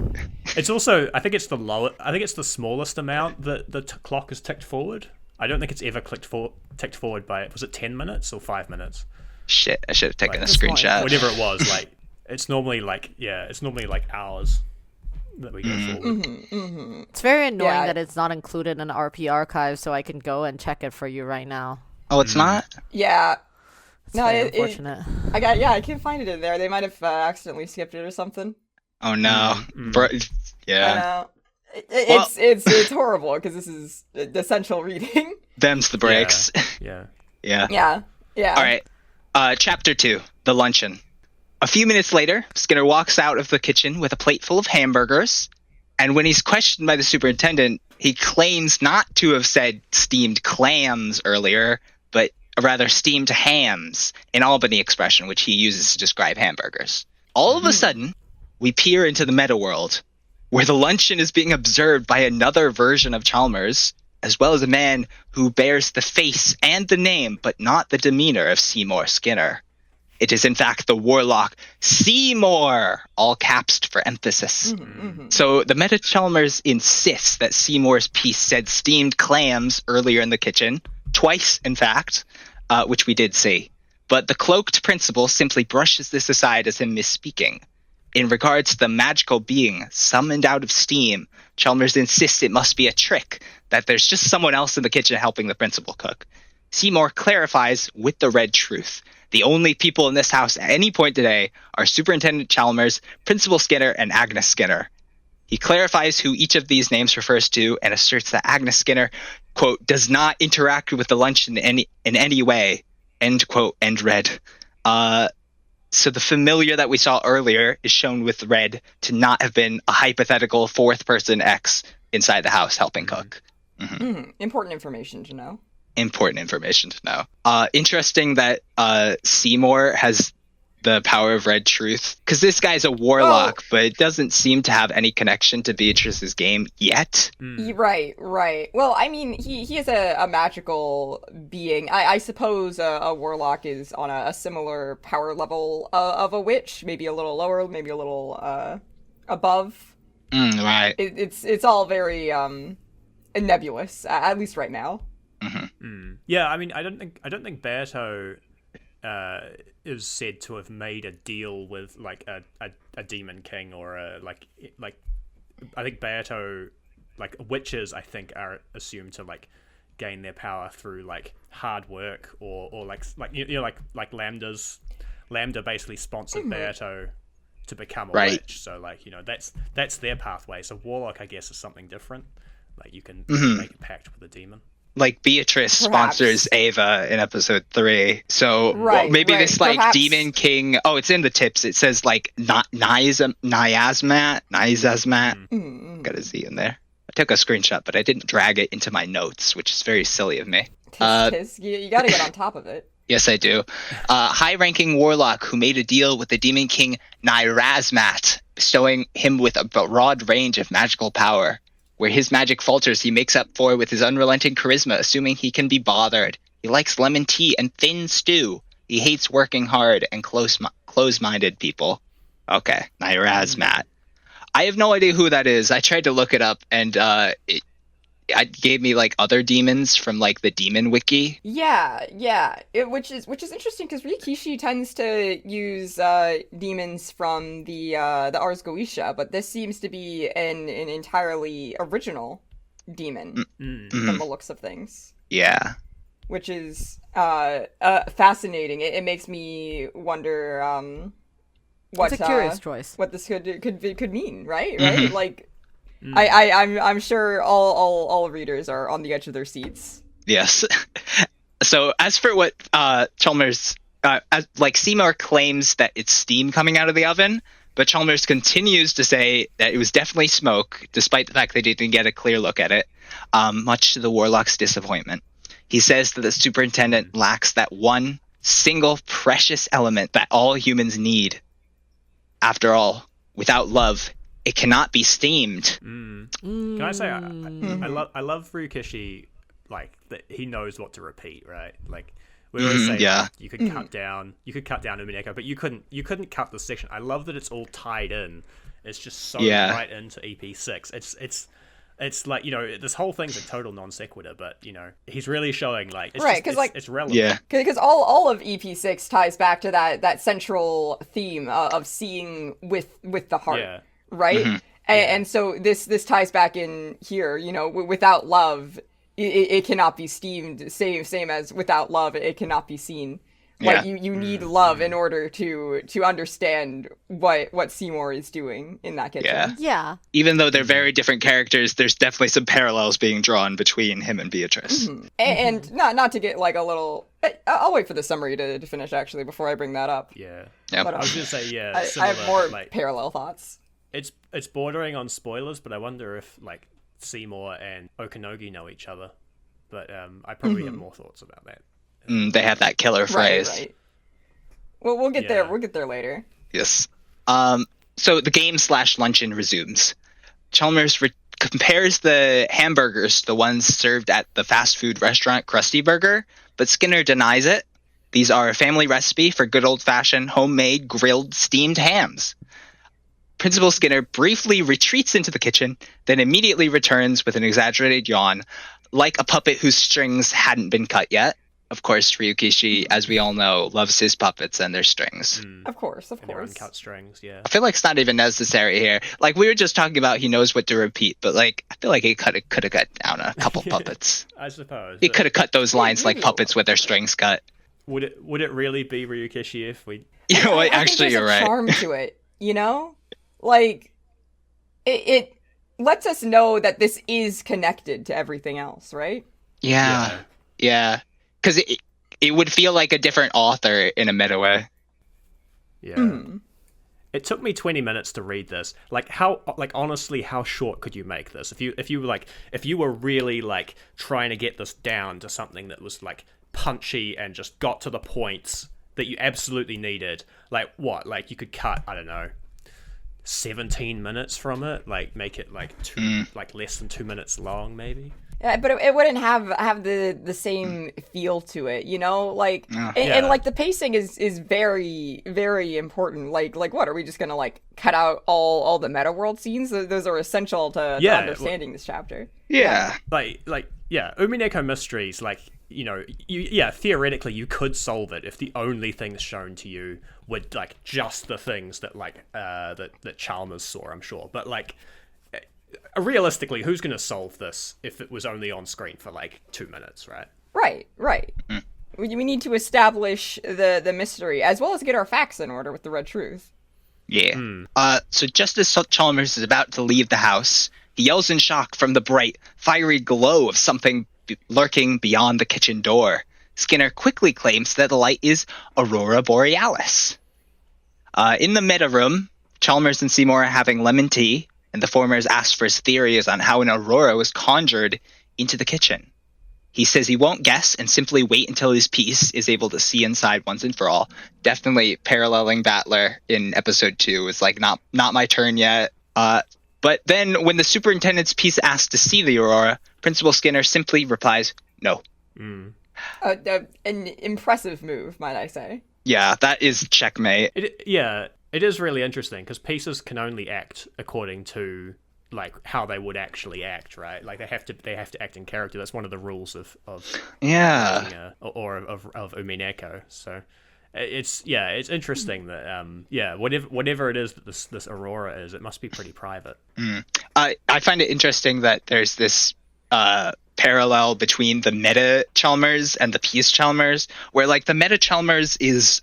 It's also, I think it's the smallest amount that the clock is ticked forward. I don't think it's ever ticked forward by, was it 10 minutes or 5 minutes? Shit, I should have taken a screenshot. Whatever it was, it's normally hours that we go forward. It's very annoying that it's not included in the RP archive, so I can go and check it for you right now. Oh, it's not? Yeah. It's very unfortunate. I can't find it in there. They might have accidentally skipped it or something. Oh no. Yeah. I know. It's horrible because this is essential reading. Them's the breaks. Yeah. Yeah. All right. Chapter 2, the luncheon. A few minutes later, Skinner walks out of the kitchen with a plate full of hamburgers, and when he's questioned by the superintendent, he claims not to have said steamed clams earlier, but rather steamed hams, an Albany expression which he uses to describe hamburgers. All of a sudden, we peer into the meta world, where the luncheon is being observed by another version of Chalmers, as well as a man who bears the face and the name, but not the demeanor of Seymour Skinner. It is, in fact, the warlock Seymour, all capsed for emphasis. So the meta Chalmers insists that Seymour's piece said steamed clams earlier in the kitchen, twice, in fact, which we did see. But the cloaked principal simply brushes this aside as him misspeaking. In regards to the magical being summoned out of steam, Chalmers insists it must be a trick, that there's just someone else in the kitchen helping the principal cook. Seymour clarifies with the red truth. The only people in this house at any point today are Superintendent Chalmers, Principal Skinner, and Agnes Skinner. He clarifies who each of these names refers to and asserts that Agnes Skinner, quote, does not interact with the luncheon in any way, end quote, end read. So the familiar that we saw earlier is shown with red to not have been a hypothetical fourth person X inside the house helping cook. Important information to know. Important information to know. Interesting that Seymour has the power of red truth, because this guy's a warlock, but it doesn't seem to have any connection to Beatrice's game yet. Right. Well, I mean, he is a magical being. I suppose a warlock is on a similar power level of a witch, maybe a little lower, maybe a little above. Right. It's all very nebulous, at least right now. Yeah, I mean, I don't think Berto is said to have made a deal with like a demon king or like I think Berto, like witches, I think are assumed to like gain their power through like hard work or like like Lambda basically sponsored Berto to become a witch, so like that's their pathway. So warlock, I guess, is something different. Like you can make a pact with a demon. Like Beatrice sponsors Ava in episode 3, so maybe this like demon king. Oh, it's in the tips. It says like Niazmat. Got a Z in there. I took a screenshot, but I didn't drag it into my notes, which is very silly of me. You got to get on top of it. Yes, I do. High-ranking warlock who made a deal with the demon king Nirazmat, bestowing him with a broad range of magical power. Where his magic falters, he makes up for with his unrelenting charisma, assuming he can be bothered. He likes lemon tea and thin stew. He hates working hard and close-minded people. Okay, Nirazmat. I have no idea who that is. I tried to look it up, and it gave me like other demons from like the demon wiki. Yeah. Which is interesting because Rikishi tends to use demons from the Ars Goetia, but this seems to be an entirely original demon from the looks of things. Yeah. Which is fascinating. It makes me wonder what it's a curious choice. What this could mean, right? Right? Like I'm sure all readers are on the edge of their seats. Yes. So as for what Chalmers, like Seymour claims that it's steam coming out of the oven, but Chalmers continues to say that it was definitely smoke, despite the fact they didn't get a clear look at it, much to the warlock's disappointment. He says that the superintendent lacks that one single precious element that all humans need. After all, without love, it cannot be steamed. Can I say I love Ryukishi, like that he knows what to repeat, right? Like we always say, you could cut down Umineko, but you couldn't cut the section. I love that it's all tied in. It's just so right into EP6. It's like, this whole thing's a total non sequitur, but he's really showing like it's relevant. Yeah, because all of EP6 ties back to that central theme of seeing with the heart. Yeah. Right? And so this ties back in here, without love, it cannot be steamed. Same as without love, it cannot be seen. Like you need love in order to understand what Seymour is doing in that kitchen. Yeah. Even though they're very different characters, there's definitely some parallels being drawn between him and Beatrice. And not to get like a little. I'll wait for the summary to finish actually before I bring that up. Yeah. Yep. But I was gonna say I have more parallel thoughts. It's bordering on spoilers, but I wonder if like Seymour and Okanogi know each other. But I probably have more thoughts about that. They have that killer phrase. Right. Well, we'll get there. We'll get there later. Yes. So the game / luncheon resumes. Chalmers compares the hamburgers to the ones served at the fast food restaurant Krusty Burger, but Skinner denies it. These are a family recipe for good old-fashioned homemade grilled steamed hams. Principal Skinner briefly retreats into the kitchen, then immediately returns with an exaggerated yawn, like a puppet whose strings hadn't been cut yet. Of course, Ryukishi, as we all know, loves his puppets and their strings. Of course. And their uncut strings, yeah. I feel like it's not even necessary here. Like, we were just talking about he knows what to repeat, but, like, I feel like he could have cut down a couple puppets. I suppose. He could have cut those lines like puppets with their strings cut. Would it really be Ryukishi if we... You know what? Actually, you're right. Charm to it, Like, it lets us know that this is connected to everything else, right? Yeah. Because it would feel like a different author in a meta way. Yeah. It took me 20 minutes to read this. Honestly, how short could you make this? If you were really like trying to get this down to something that was like punchy and just got to the points that you absolutely needed, like what? Like you could cut, I don't know, 17 minutes from it, like make it like less than 2 minutes long, maybe. Yeah, but it wouldn't have the same feel to it, you know? Like, and like the pacing is very, very important. Like what, are we just gonna like cut out all the meta world scenes? Those are essential to understanding this chapter. Yeah. Umineko Mysteries, like, you know, theoretically you could solve it if the only things shown to you were like just the things that like that Chalmers saw, I'm sure. But like realistically, who's going to solve this if it was only on screen for like 2 minutes, right? Right. We need to establish the mystery as well as get our facts in order with the red truth. Yeah. So just as Chalmers is about to leave the house, he yells in shock from the bright, fiery glow of something lurking beyond the kitchen door. Skinner quickly claims that the light is Aurora Borealis. In the meta room, Chalmers and Seymour are having lemon tea, and the former has asked for his theories on how an aurora was conjured into the kitchen. He says he won't guess and simply wait until his piece is able to see inside once and for all. Definitely paralleling Battler in episode 2 is like not my turn yet. But then when the superintendent's piece asks to see the aurora, Principal Skinner simply replies, no. An impressive move, might I say. Yeah, that is checkmate. It is really interesting because pieces can only act according to like how they would actually act, right? Like they have to act in character. That's one of the rules of Umineko. So it's interesting that whatever it is that this aurora is, it must be pretty private. I find it interesting that there's this parallel between the meta Chalmers and the piece Chalmers, where like the meta Chalmers is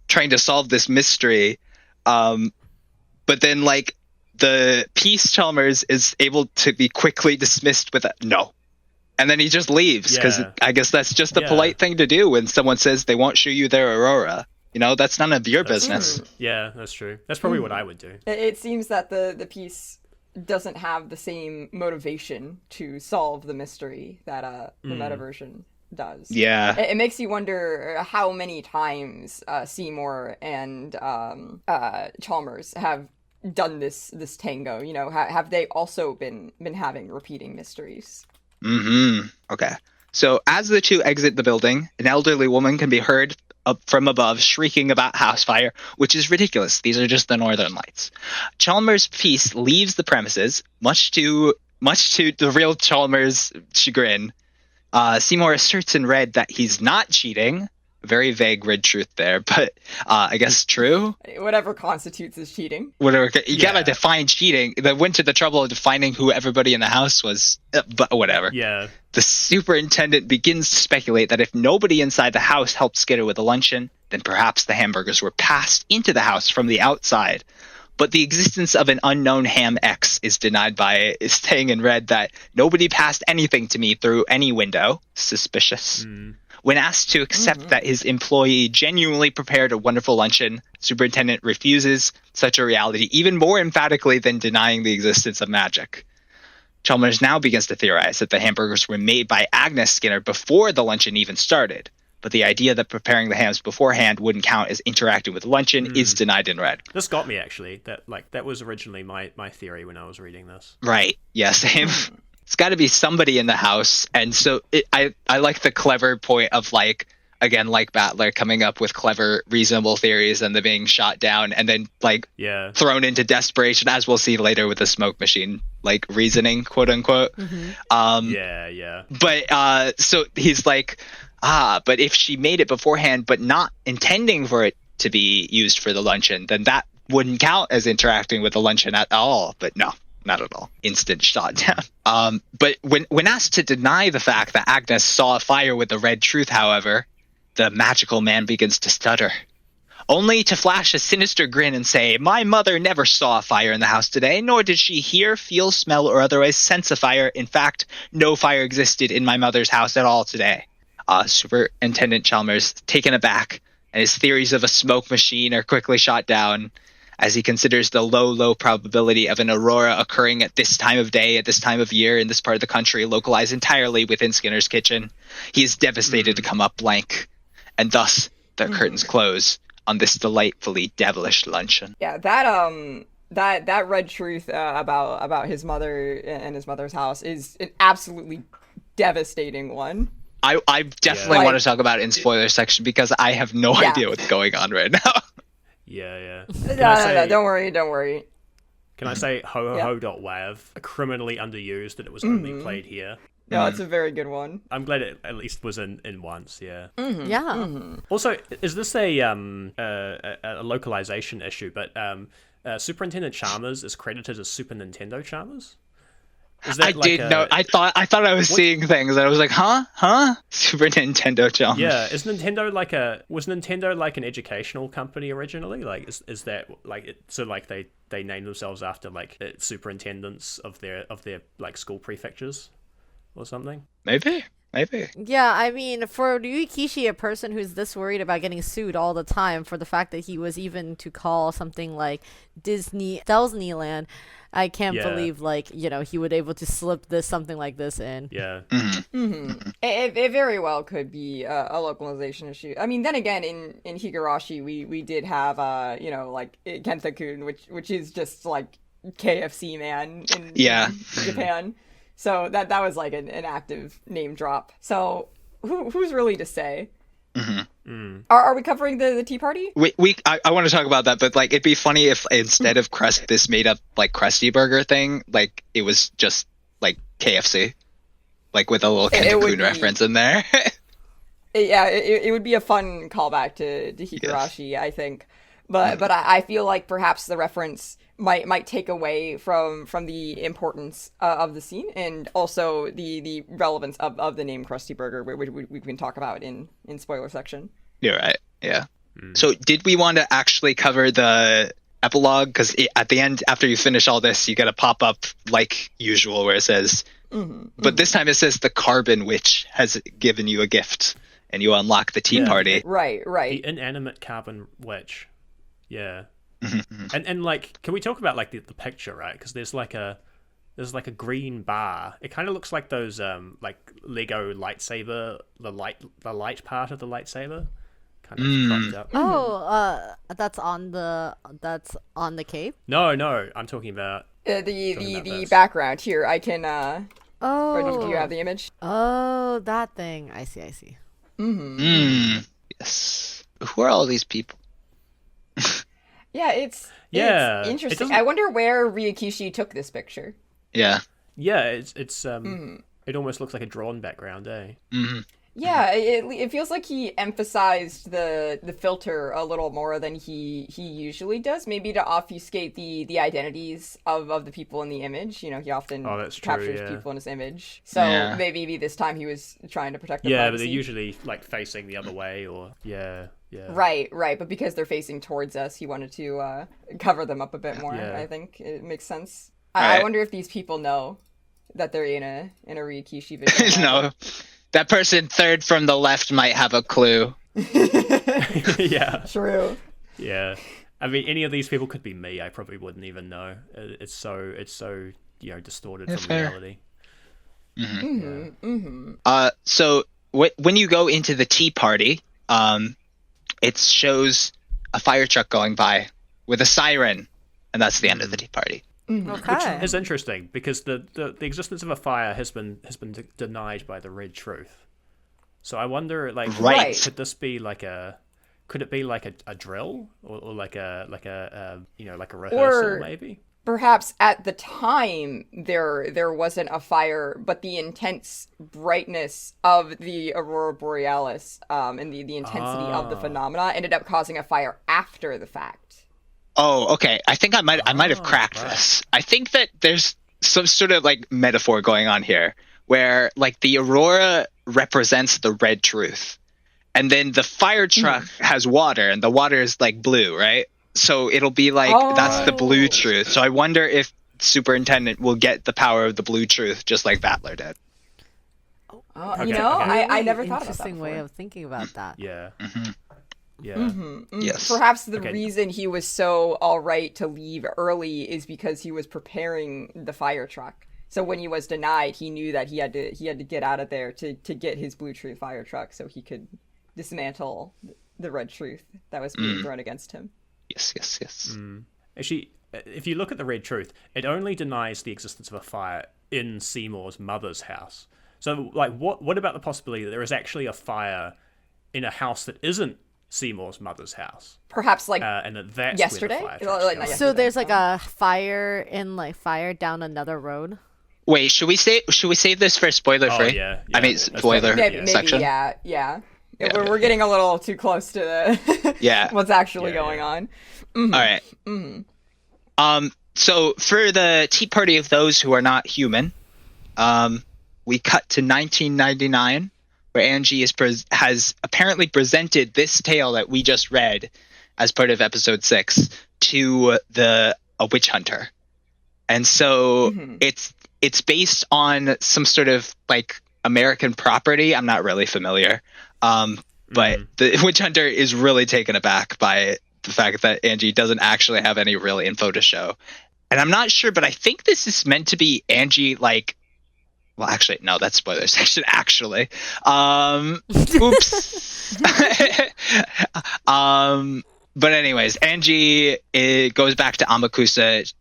trying to solve this mystery, but then like the piece Chalmers is able to be quickly dismissed with a no, and then he just leaves because I guess that's just the polite thing to do when someone says they won't show you their aurora. You know, that's none of your business. Yeah, that's true. That's probably what I would do. It seems that the piece doesn't have the same motivation to solve the mystery that the meta version does. Yeah. It makes you wonder how many times Seymour and Chalmers have done this tango. You know, have they also been having repeating mysteries? Okay. So as the two exit the building, an elderly woman can be heard up from above shrieking about house fire, which is ridiculous. These are just the northern lights. Chalmers' piece leaves the premises, much to the real Chalmers' chagrin. Seymour asserts in red that he's not cheating. Very vague red truth there, but I guess true. Whatever constitutes as cheating. Whatever, you gotta define cheating. They went to the trouble of defining who everybody in the house was, but whatever. Yeah. The superintendent begins to speculate that if nobody inside the house helped Skinner with the luncheon, then perhaps the hamburgers were passed into the house from the outside. But the existence of an unknown ham X is denied by staying in red that nobody passed anything to me through any window. Suspicious. When asked to accept that his employee genuinely prepared a wonderful luncheon, superintendent refuses such a reality even more emphatically than denying the existence of magic. Chalmers now begins to theorize that the hamburgers were made by Agnes Skinner before the luncheon even started, but the idea that preparing the hams beforehand wouldn't count as interacting with luncheon is denied in red. This got me, actually. That was originally my theory when I was reading this. Right. Yeah, same. It's got to be somebody in the house, and so I like the clever point of like, again, like Battler coming up with clever, reasonable theories and then being shot down and then like thrown into desperation, as we'll see later with the smoke machine, like reasoning, quote unquote. But so he's like, but if she made it beforehand but not intending for it to be used for the luncheon, then that wouldn't count as interacting with the luncheon at all. But no. Not at all. Instant shot down. But when asked to deny the fact that Agnes saw a fire with the red truth, however, the magical man begins to stutter. only to flash a sinister grin and say, "My mother never saw a fire in the house today, nor did she hear, feel, smell, or otherwise sense a fire. In fact, no fire existed in my mother's house at all today." Superintendent Chalmers, taken aback, and his theories of a smoke machine are quickly shot down as he considers the low probability of an aurora occurring at this time of day, at this time of year, in this part of the country, localized entirely within Skinner's kitchen. He is devastated to come up blank, and thus the curtains close on this delightfully devilish luncheon. Yeah, that red truth about his mother and his mother's house is an absolutely devastating one. I definitely want to talk about it in spoiler section because I have no idea what's going on right now. Yeah. No, don't worry. Can I say ho-ho-ho.wav, criminally underused, that it was only played here? No, it's a very good one. I'm glad it at least was in once, yeah. Yeah. Also, is this a localization issue, but Superintendent Chalmers is credited as Super Nintendo Chalmers? Is that know. I thought I was seeing things, and I was like, huh? Super Nintendo Chalmers. Yeah, was Nintendo like an educational company originally? Like, is that like so like they named themselves after like superintendents of their like school prefectures or something? Maybe. Yeah, I mean, for Ryuichi Kishi, a person who's this worried about getting sued all the time for the fact that he was even to call something like Disneyland, I can't believe, like, you know, he would able to slip something like this in. Yeah. It very well could be a localization issue. I mean, then again, in Higurashi, we did have you know, like Kenta-kun, which is just like KFC man in Japan. So that was like an active name drop. So who's really to say? Are we covering the Tea Party? I want to talk about that, but like it'd be funny if instead of this made up like Krusty Burger thing, like it was just like KFC, like with a little Kenta-kun reference in there. It would be a fun callback to Higurashi, I think. But I feel like perhaps the reference might take away from the importance of the scene and also the relevance of the name Krusty Burger, which we can talk about in spoiler section. You're right. Yeah. So did we want to actually cover the epilogue? Because at the end, after you finish all this, you get a pop-up like usual where it says, but this time it says the Carbon Witch has given you a gift, and you unlock the Tea Party. Right. The inanimate Carbon Witch. Yeah. And like, can we talk about like the picture, right? Because there's like a green bar. It kind of looks like those like Lego lightsaber, the light part of the lightsaber, kind of propped up. Oh, that's on the cape. No, I'm talking about the background here. I can. Do you have the image? Oh, that thing. I see. Yes. Who are all these people? Yeah, it's interesting. I wonder where Ryukishi took this picture. Yeah. Yeah, it's it almost looks like a drawn background, eh? Yeah, it feels like he emphasized the filter a little more than he usually does, maybe to obfuscate the identities of the people in the image. You know, he often captures people in his image. So maybe this time he was trying to protect their privacy. But they're usually like facing the other way or Yeah. Right. But because they're facing towards us, he wanted to cover them up a bit more. Yeah. I think it makes sense. I wonder if these people know that they're in a Ryukishi video. No. That person third from the left might have a clue. Yeah. True. Yeah. I mean, any of these people could be me. I probably wouldn't even know. It's so distorted from reality. So when you go into the Tea Party, it shows a fire truck going by with a siren, and that's the end of the Tea Party. Okay. Which is interesting because the existence of a fire has been denied by the Red Truth. So I wonder, like, could this be like could it be like a drill or like a rehearsal maybe? Perhaps at the time there wasn't a fire, but the intense brightness of the aurora borealis and the intensity of the phenomena ended up causing a fire after the fact. Oh, okay. I think I might have cracked this. I think that there's some sort of like metaphor going on here where like the aurora represents the Red Truth, and then the fire truck has water, and the water is like blue, right? So it'll be like that's the blue truth. So I wonder if Superintendent will get the power of the blue truth just like Battler did. I never thought about that. Interesting way of thinking about that. Yeah. Yeah. Yes. Perhaps the reason he was so all right to leave early is because he was preparing the fire truck. So when he was denied, he knew that he had to get out of there to get his blue truth fire truck so he could dismantle the red truth that was being thrown against him. Yes. Actually, if you look at the red truth, it only denies the existence of a fire in Seymour's mother's house. So, like, what about the possibility that there is actually a fire in a house that isn't Seymour's mother's house? Perhaps and that's yesterday. Where the fire truck's So there's like a fire down another road. Wait, should we save this for spoiler free? Yeah. I mean, spoiler section. Maybe, yeah. We're getting a little too close to the what's actually going on. All right. So for the Tea Party of those who are not human, we cut to 1999, where Angie has apparently presented this tale that we just read as part of episode 6 to a witch hunter, and so it's based on some sort of like American property. I'm not really familiar, but the witch hunter is really taken aback by the fact that Angie doesn't actually have any real info to show. And I'm not sure, but I think this is meant to be Angie, like, well, actually, no, that's spoiler section, actually. Oops. But anyways, Angie, it goes back to Amakusa.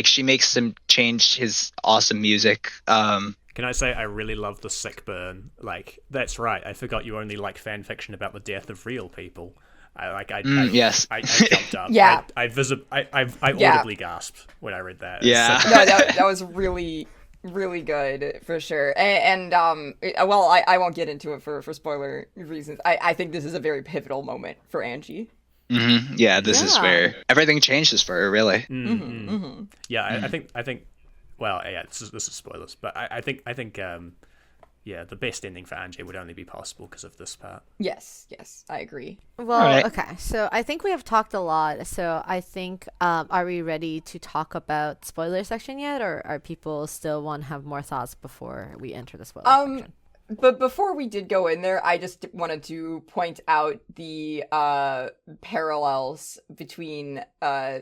She makes him change his awesome music. Can I say I really love the sick burn? Like, that's right. I forgot you only like fan fiction about the death of real people. Yes. I jumped up. Yeah. I audibly gasped when I read that. Yeah. No, that was really, really good for sure. And I won't get into it for spoiler reasons. I think this is a very pivotal moment for Angie. Yeah, this is where everything changes for her, really. Yeah, I think. Well, yeah, this is spoilers, but I think the best ending for Angie would only be possible because of this part. Yes, I agree. Well, okay, so I think we have talked a lot. So I think, are we ready to talk about spoiler section yet, or are people still want to have more thoughts before we enter the spoiler section? But before we did go in there, I just wanted to point out the parallels between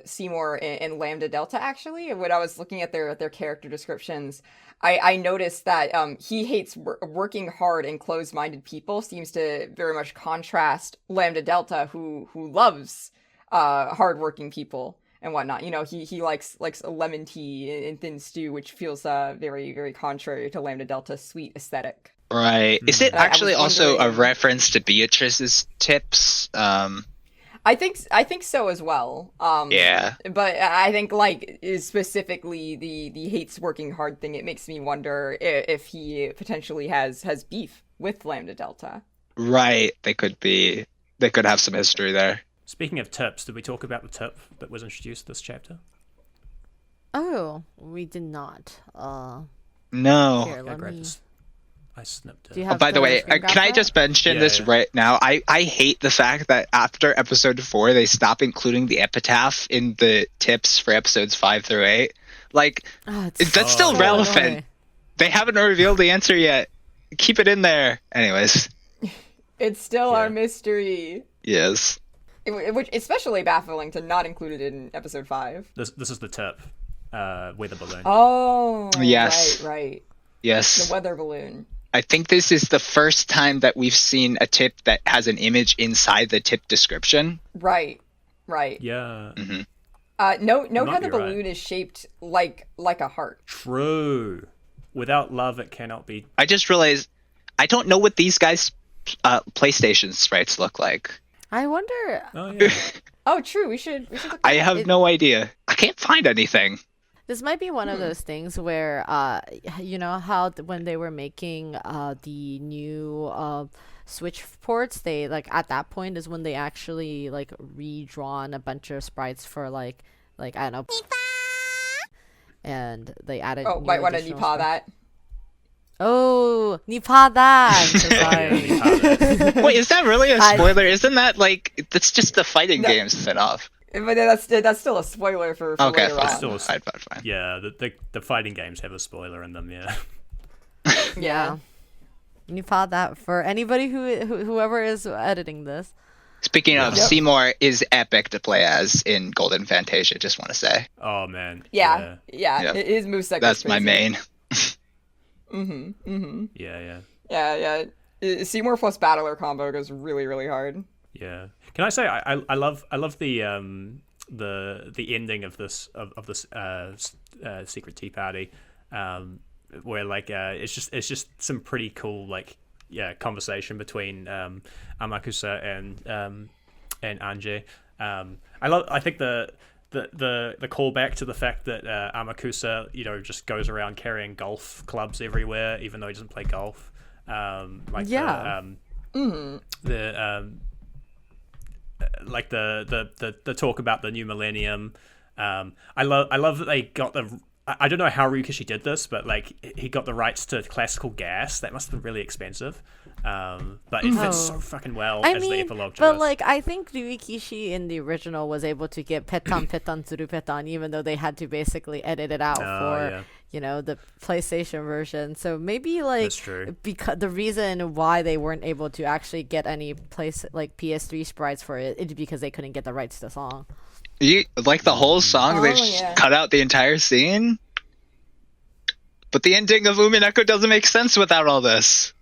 Seymour and Lambda Delta, actually. When I was looking at their character descriptions, I noticed that he hates working hard and closed-minded people, seems to very much contrast Lambda Delta, who loves hardworking people and whatnot. You know, he likes a lemon tea and thin stew, which feels very, very contrary to Lambda Delta's sweet aesthetic. Right. Is it actually also a wondering- reference to Beatrice's tips? I think so as well. Yeah. But I think is specifically the hates working hard thing. It makes me wonder if he potentially has beef with Lambda Delta. Right. They could have some history there. Speaking of tips, did we talk about the tip that was introduced this chapter? Oh, we did not. No. Here, let me... I snipped it. Do you have By the way, screen grab can I that? just mention this right now? I hate the fact that after episode 4, they stop including the epitaph in the tips for episodes 5 through 8. Like, that's still so relevant. annoying. They haven't revealed the answer yet. Keep it in there. Anyways. It's still our mystery. Yes. Which especially baffling to not include it in episode 5. This is the tip. Weather balloon. Oh, yes. Right. Yes. The weather balloon. I think this is the first time that we've seen a tip that has an image inside the tip description. Right. Yeah. Note how might the be balloon right. is shaped like a heart. True. Without love, it cannot be. I just realized I don't know what these guys' PlayStation sprites look like. I wonder. Oh yeah. Oh, true. We should look I that up. have no idea. I can't find anything. This might be one of those things where, you know how when they were making the new Switch ports, they at that point is when they actually redrawn a bunch of sprites for like I don't know, and they added. Oh, new might want to additional Nipa sprites. that. Oh, 니파다. I'm so sorry. Yeah, Wait, is that really a spoiler? Isn't that like that's just the fighting No. game spin-off? But that's still a spoiler for Okay, later fine. on. still a- Fine. yeah. The fighting games have a spoiler in them. Yeah. Yeah. 니파다 for anybody whoever is editing this. Speaking of, Yep. Seymour is epic to play as in Golden Fantasia. Just want to say Oh man. Yeah. Yeah. His moveset. that's my main. Yeah. Yeah. Seymour plus Battler combo goes really, really hard. Yeah. Can I say I love the ending of this secret tea party, where like it's just some pretty cool like conversation between Amakusa and Anji. I think the callback to the fact that Amakusa just goes around carrying golf clubs everywhere even though he doesn't play golf. Like the talk about the new millennium. I love that they got the. I don't know how Ryukishi did this, but like he got the rights to classical gas. That must have been really expensive. But it fits so fucking well as the epilogue to but this. like I think Ryukishi in the original was able to get petan tsuru petan, even though they had to basically edit it out for the PlayStation version. So maybe like That's true. because the reason why they weren't able to actually get any PS3 sprites for it is because they couldn't get the rights to the song. You like the whole song? They Oh, just yeah. cut out the entire scene. But the ending of Umineko doesn't make sense without all this.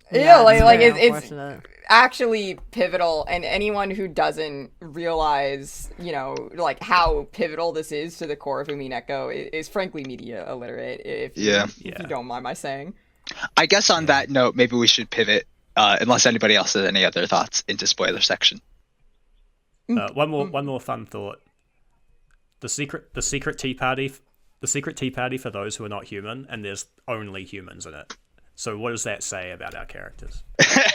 Yeah, like very it's unfortunate. actually pivotal, and anyone who doesn't realize, like how pivotal this is to the core of Umineko is frankly media illiterate. If Yeah. you don't mind my saying. I guess on that note, maybe we should pivot, unless anybody else has any other thoughts, into spoiler section. One more fun thought. The secret tea party for those who are not human, and there's only humans in it. So what does that say about our characters?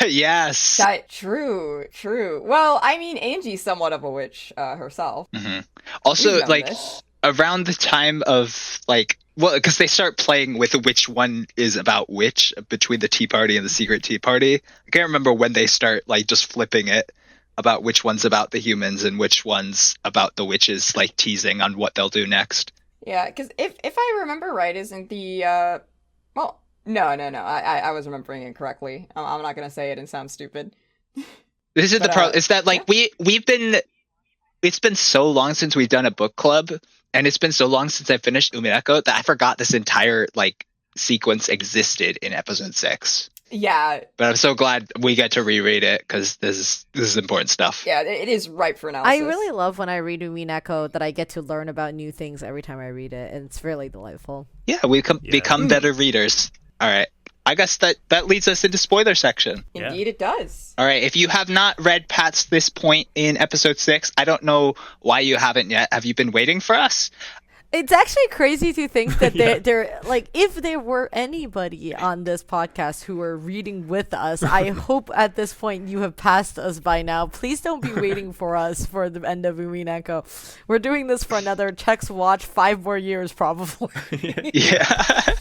Yes. True. Well, I mean, Angie's somewhat of a witch herself. Also, We've known like this. around the time of because they start playing with which one is about which between the tea party and the secret tea party. I can't remember when they start like just flipping it about which one's about the humans and which one's about the witches, like teasing on what they'll do next. Yeah, because if I remember right, isn't the well, no, I was remembering it correctly. I'm not gonna say it and sound stupid. This is But, the problem. Is that like we've been. It's been so long since we've done a book club, and it's been so long since I finished Umineko that I forgot this entire like sequence existed in episode 6. Yeah, But I'm so glad we get to reread it because this is important stuff. yeah, it is ripe for analysis. I really love when I read Umineko that I get to learn about new things every time I read it, and it's really delightful. Yeah, we become better readers. All right. I guess that leads us into spoiler section. Yeah. Indeed, it does. All right. If you have not read past this point in episode 6, I don't know why you haven't yet. Have you been waiting for us? It's actually crazy to think that they're like, if there were anybody on this podcast who were reading with us, I hope at this point you have passed us by now. Please don't be waiting for us for the end of Umineko. We're doing this for another Chex Watch 5 more years, probably. Yeah.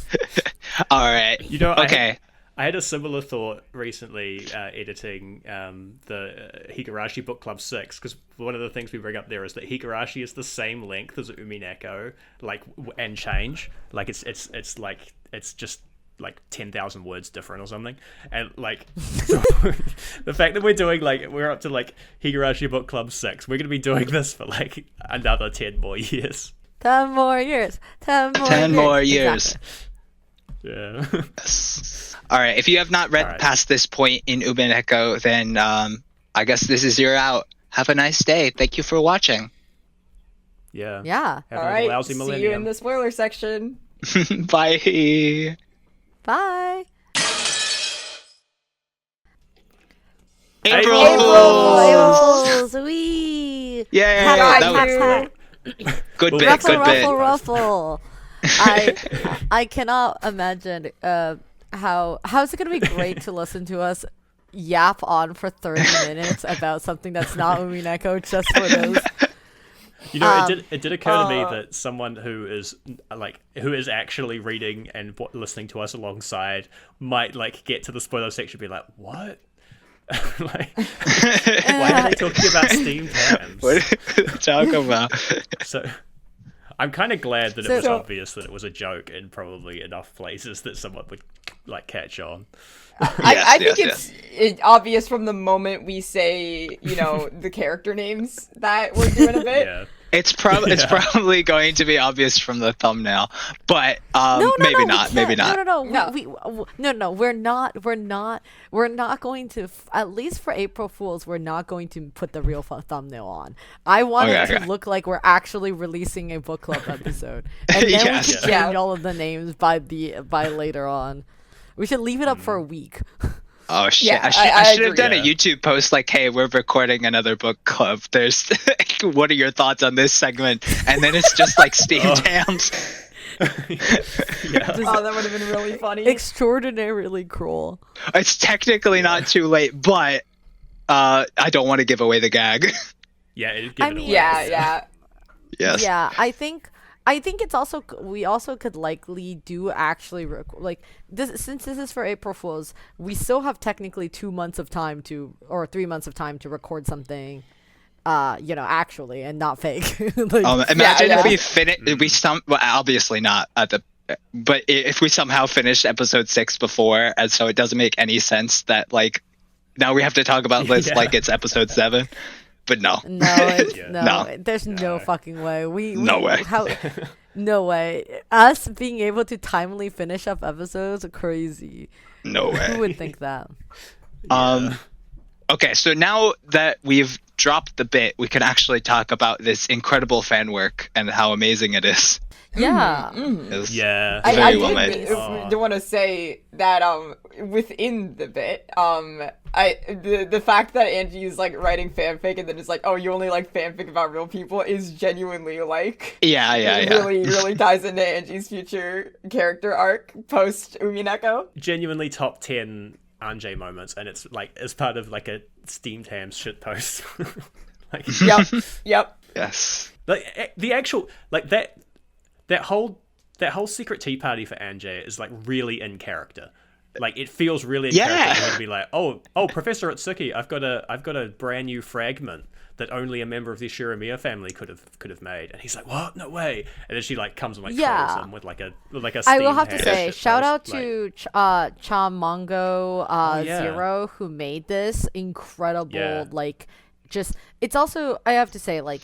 All right. Okay. I had a similar thought recently editing the Higurashi Bookclub 6, because one of the things we bring up there is that Higurashi is the same length as Umineko, like, and change. Like it's just like 10,000 words different or something. And like so the fact that we're up to like Higurashi Bookclub 6, we're gonna be doing this for like another 10 more years. 10 more years. 10 more 10 years. more years. Exactly. Yeah. All right. If you have not read All right. past this point in Umineko, then I guess this is your out. Have a nice day. Thank you for watching. Yeah. Yeah. Have All a right, lousy see you in millennium. the spoiler section. Bye. Bye. April April Fools! Wee. Yay! God, That was good Well, bit. Ruffle, Good bit. ruffle. I cannot imagine how's it gonna be great to listen to us yap on for 30 minutes about something that's not Umineko just for those. It did occur to me that someone who is actually reading and listening to us alongside might like get to the spoiler section and be like, what? Like, why are they talking about steamed hams? What are you talking about? So I'm kind of glad that it was obvious that it was a joke in probably enough places that someone would like catch on. I think it's obvious from the moment we say, you know, the character names that we're doing a bit. Yeah. It's probably going to be obvious from the thumbnail, but maybe not. No, we're not going to. At least for April Fools, we're not going to put the real thumbnail on. I want it to look like we're actually releasing a book club episode, and then we can change all of the names by later on. We should leave it up for a week. Oh shit! Yeah, I should have agree. done a YouTube post like, "Hey, we're recording another book club. There's, what are your thoughts on this segment?" And then it's just like steamed hams. Oh, that would have been really funny. Extraordinarily cruel. It's technically not too late, but I don't want to give away the gag. Yeah, give it away. Yeah. Yes. Yeah, I think it's also, we also could likely do actually like this, since this is for April Fools, we still have technically 2 months of time or 3 months of time to record something, actually, and not fake. Imagine if we finish, well, obviously not but if we somehow finish episode 6 before, and so it doesn't make any sense that like now we have to talk about this like it's episode 7. But no. No, there's no fucking way. No way. No way. Us being able to timely finish up episodes, crazy. No way. Who would think that? Okay, so now that we've dropped the bit, we can actually talk about this incredible fan work and how amazing it is. Yeah. Yeah. I Very well made. do want to say that within the bit, the fact that Angie is like writing fanfic and then it's like, oh, you only like fanfic about real people is genuinely like really ties into Angie's future character arc post Umineko. Genuinely top 10 Anjay moments, and it's like as part of like a steamed hams shit post. Like, Yep. Yes. Like the actual like that whole secret tea party for Anjay is like really in character. Like it feels really in character to be like, oh, Professor Itsuki, I've got a brand new fragment that only a member of the Shiramiya family could have made, and he's like, what? No way! And then she like comes and like trolls him with like a. I will have to say, shout out like, to Chamongo Zero, who made this incredible like. Just, it's also, I have to say, like,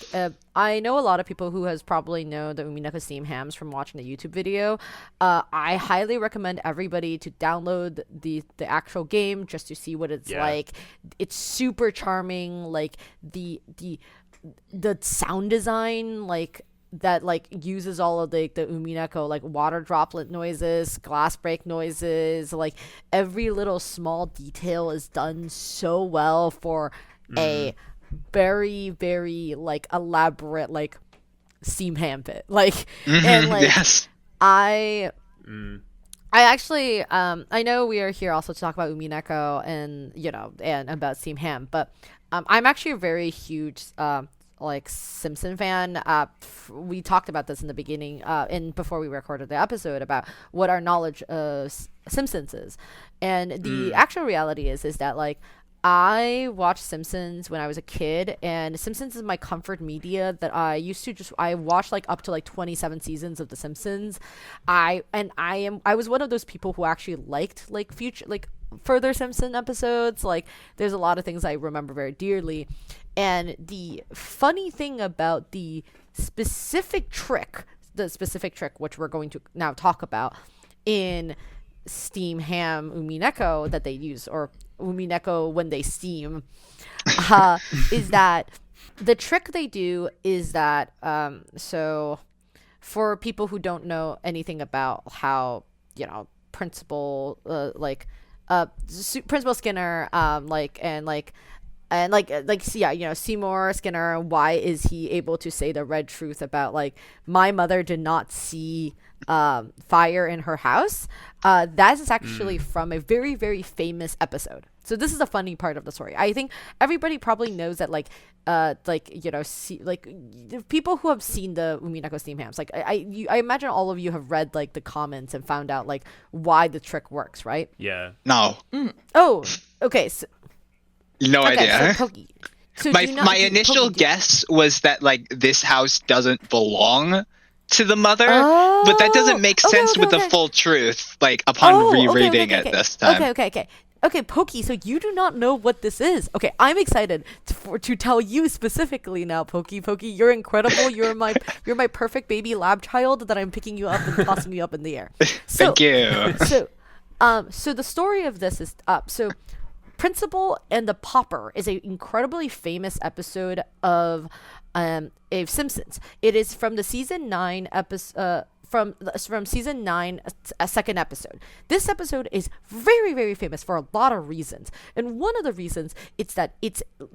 I know a lot of people who has probably know the Umineko steam hams from watching the YouTube video. I highly recommend everybody to download the actual game just to see what it's like. It's super charming, like the sound design, like that like uses all of the Umineko like water droplet noises, glass break noises, like every little small detail is done so well for a very, very like elaborate like steam ham pit, like and like I actually I know we are here also to talk about Umineko and and about steam ham, but I'm actually a very huge like Simpson fan. We talked about this in the beginning and before we recorded the episode about what our knowledge of Simpsons is, and the actual reality is that like I watched Simpsons when I was a kid, and Simpsons is my comfort media that I used to I watched like up to like 27 seasons of The Simpsons. I was one of those people who actually liked like further Simpson episodes. Like there's a lot of things I remember very dearly. And the funny thing about the specific trick which we're going to now talk about in steam ham Umineko that they use, or Umineko when they steam, is that the trick they do is that so for people who don't know anything about how Principal Principal Skinner Seymour Skinner, why is he able to say the red truth about like my mother did not see fire in her house? That is actually from a very, very famous episode So this is the funny part of the story. I think everybody probably knows that people who have seen the Umineko steam hams, like I imagine all of you have read like the comments and found out like why the trick works, right? Yeah. No. Oh, okay. So, No idea. So Pokey. So My initial guess was that like this house doesn't belong to the mother, but that doesn't make sense with the full truth, like upon rereading it this time. Okay, Pokey, so you do not know what this is. Okay, I'm excited to tell you specifically now, Pokey. Pokey, you're incredible. You're my perfect baby lab child that I'm picking you up and tossing you up in the air. So, Thank you. So the story of this is so Principal and the Pauper is an incredibly famous episode of Simpsons. It is from the season 9 episode. From season 9, a second episode. This episode is very, very famous for a lot of reasons, and one of the reasons it's that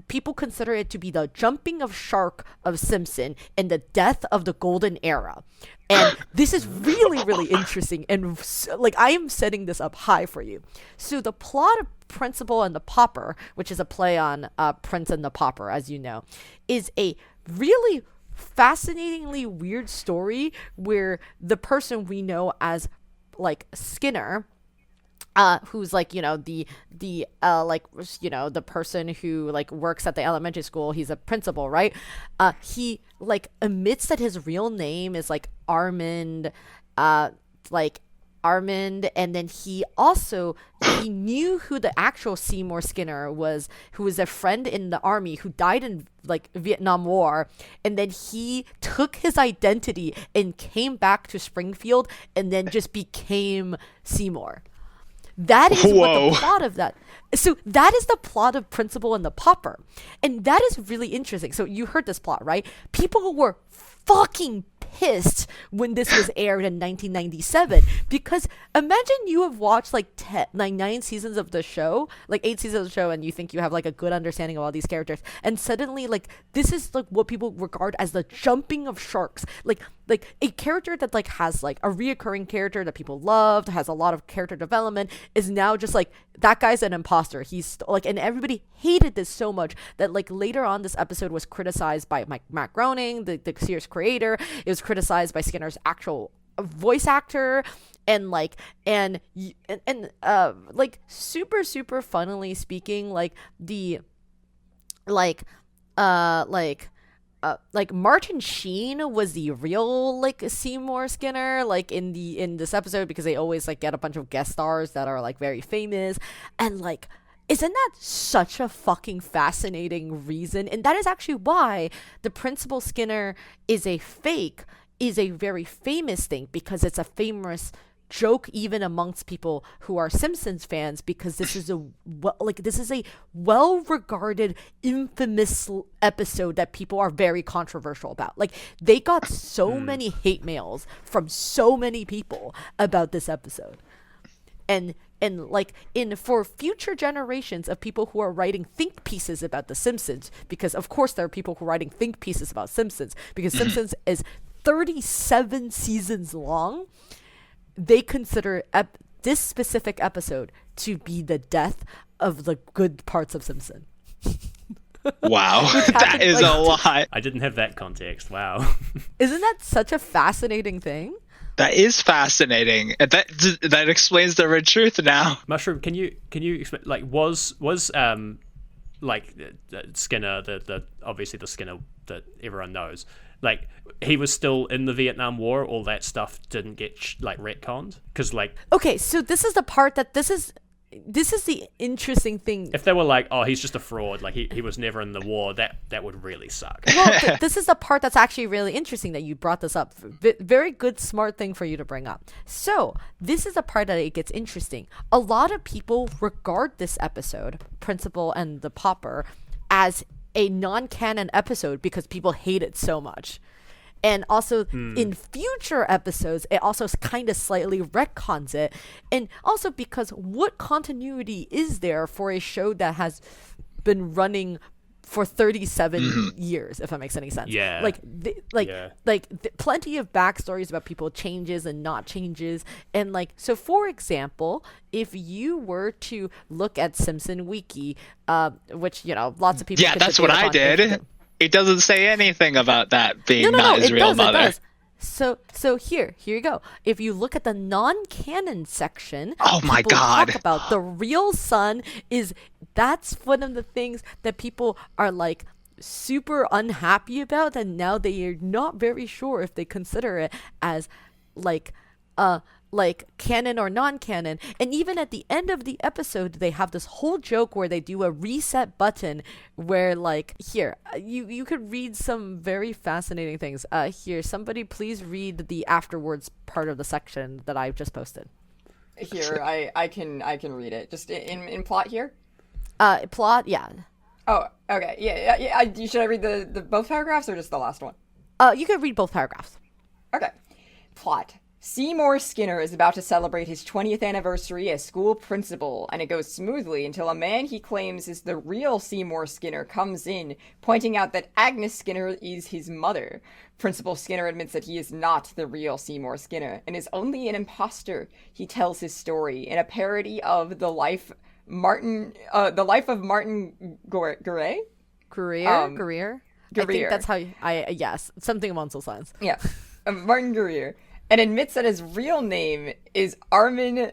people consider it to be the jumping of shark of Simpson and the death of the golden era. And this is really, really interesting, and like I am setting this up high for you. So the plot of Principal and the Pauper, which is a play on Prince and the Pauper, as you know, is a really fascinatingly weird story where the person we know as like Skinner, who's like the person who like works at the elementary school, he's a principal, right? He like admits that his real name is like Armand, and then he knew who the actual Seymour Skinner was, who was a friend in the army who died in like Vietnam War, and then he took his identity and came back to Springfield and then just became Seymour. That is what the plot of that. So that is the plot of Principal and the Pauper, and that is really interesting. So you heard this plot, right? People were fucking pissed when this was aired in 1997, because imagine you have watched like 9 seasons of the show, like 8 seasons of the show, and you think you have like a good understanding of all these characters, and suddenly like this is like what people regard as the jumping of sharks, like a character that like has like a reoccurring character that people loved, has a lot of character development, is now just like that guy's an imposter. He's like, and everybody hated this so much that like later on this episode was criticized by Matt Groening, the series creator. It was criticized by Skinner's actual voice actor, and like super funnily speaking, like the Martin Sheen was the real like Seymour Skinner, like in this episode, because they always like get a bunch of guest stars that are like very famous, and like isn't that such a fucking fascinating reason? And that is actually why the Principal Skinner is a very famous thing, because it's a famous joke even amongst people who are Simpsons fans, because this is a well-regarded, infamous episode that people are very controversial about. Like they got so many hate mails from so many people about this episode, and for future generations of people who are writing think pieces about the Simpsons, because of course there are people who are writing think pieces about Simpsons, because Simpsons is 37 seasons long. They consider this specific episode to be the death of the good parts of Simpson. Wow, that is a lot. I didn't have that context. Wow. Isn't that such a fascinating thing? That is fascinating. That explains the real truth now. Mushroom, can you explain, like, was Skinner, the obviously the Skinner that everyone knows, like he was still in the Vietnam War, all that stuff didn't get retconned? Because like, okay, so this is the part that this is the interesting thing. If they were like, oh, he's just a fraud, like he was never in the war, that would really suck. Well, this is the part that's actually really interesting that you brought this up. Very good, smart thing for you to bring up. So this is the part that it gets interesting. A lot of people regard this episode, Principal and the Pauper, as a non-canon episode because people hate it so much. And also in future episodes, it also kind of slightly retcons it. And also because what continuity is there for a show that has been running for 37 years, if that makes any sense. Yeah. Plenty of backstories about people changes and not changes. And like, so for example, if you were to look at Simpson Wiki, which, you know, lots of people. Yeah, that's what I did. It doesn't say anything about that being not his real mother. It does. So here you go. If you look at the non-canon section, oh my God, talk about the real son that's one of the things that people are like super unhappy about, and now they are not very sure if they consider it as like canon or non-canon. And even at the end of the episode, they have this whole joke where they do a reset button where like, here, you could read some very fascinating things. Here, somebody please read the afterwards part of the section that I've just posted. Here, I can read it. Just in plot here? Plot, yeah. Oh, okay. Yeah. Should I read the both paragraphs or just the last one? You could read both paragraphs. Okay. Plot. Seymour Skinner is about to celebrate his 20th anniversary as school principal, and it goes smoothly until a man he claims is the real Seymour Skinner comes in, pointing out that Agnes Skinner is his mother. Principal Skinner admits that he is not the real Seymour Skinner, and is only an imposter. He tells his story in a parody of the life of Martin Guerre? Greer. I think that's how yes, something along those lines. Yeah, Martin Guerre. And admits that his real name is Armin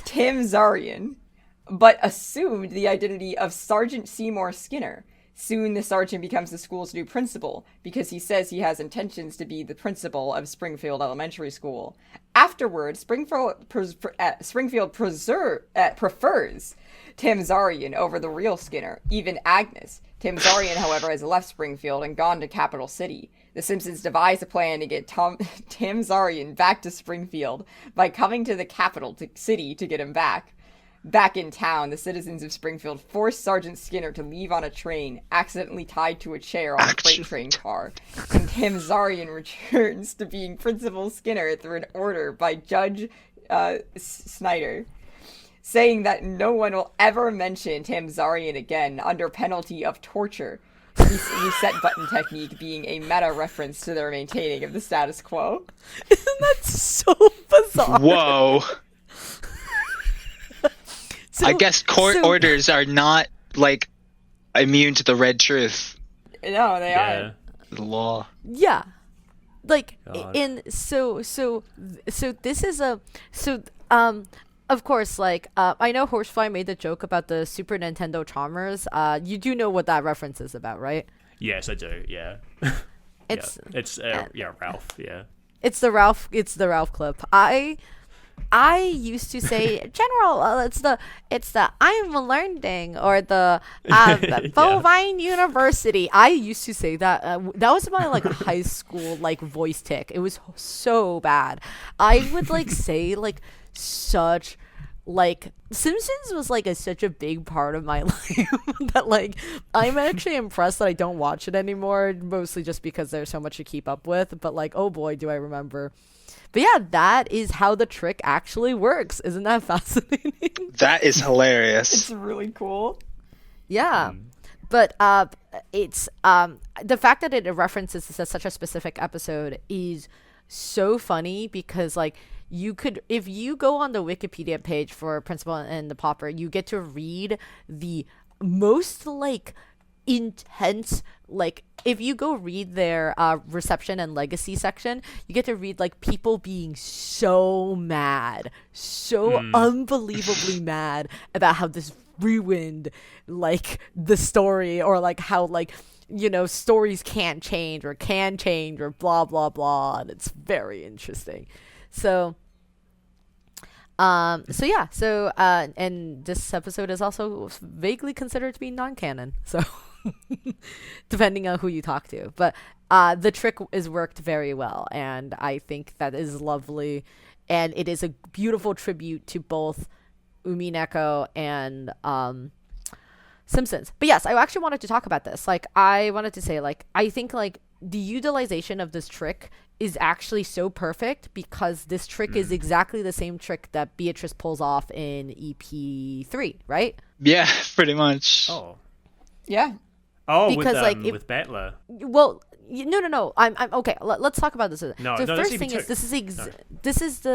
Tamzarian, but assumed the identity of Sergeant Seymour Skinner. Soon the sergeant becomes the school's new principal, because he says he has intentions to be the principal of Springfield Elementary School. Afterward, Springfield prefers Tamzarian over the real Skinner, even Agnes. Tamzarian, however, has left Springfield and gone to Capital City. The Simpsons devise a plan to get Tamzarian back to Springfield by coming to the capital city to get him back. Back in town, the citizens of Springfield force Sergeant Skinner to leave on a train, accidentally tied to a chair on a freight train car. And Tamzarian returns to being Principal Skinner through an order by Judge Snyder, saying that no one will ever mention Tamzarian again under penalty of torture. Reset button technique being a meta reference to their maintaining of the status quo. Isn't that so bizarre? Whoa. I guess court orders are not like immune to the red truth. No, they are. The law. Yeah. Like God. This is of course, like, I know Horsefly made the joke about the Super Nintendo Charmers. You do know what that reference is about, right? Yes, I do. Yeah. It's Ralph. Yeah. It's the Ralph clip. I used to say, General, it's the I'm learning, or the Bovine University. I used to say that. That was my like high school like voice tick. It was so bad. I would like say like such like Simpsons was like such a big part of my life that like I'm actually impressed that I don't watch it anymore, mostly just because there's so much to keep up with. But like, oh boy, do I remember. But yeah, that is how the trick actually works. Isn't that fascinating? That is hilarious. It's really cool. Yeah. But it's the fact that it references such a specific episode is so funny, because like you could, if you go on the Wikipedia page for Principal and the Pauper, you get to read the most like intense, like if you go read their reception and legacy section, you get to read like people being so mad, so unbelievably mad about how this ruined like the story, or like how like, you know, stories can't change or can change or blah blah blah, and it's very interesting. And this episode is also vaguely considered to be non-canon, so depending on who you talk to. But the trick is worked very well, and I think that is lovely, and it is a beautiful tribute to both Umineko and Simpsons. But yes, I actually wanted to talk about this. Like, I wanted to say, like, I think like the utilization of this trick is actually so perfect because this trick is exactly the same trick that Beatrice pulls off in EP3, right? Yeah, pretty much. Oh. Yeah. Oh, Because, like, with Battler. Well, no. I'm okay. Let's talk about this. No, the no, first that's thing EP2. is this is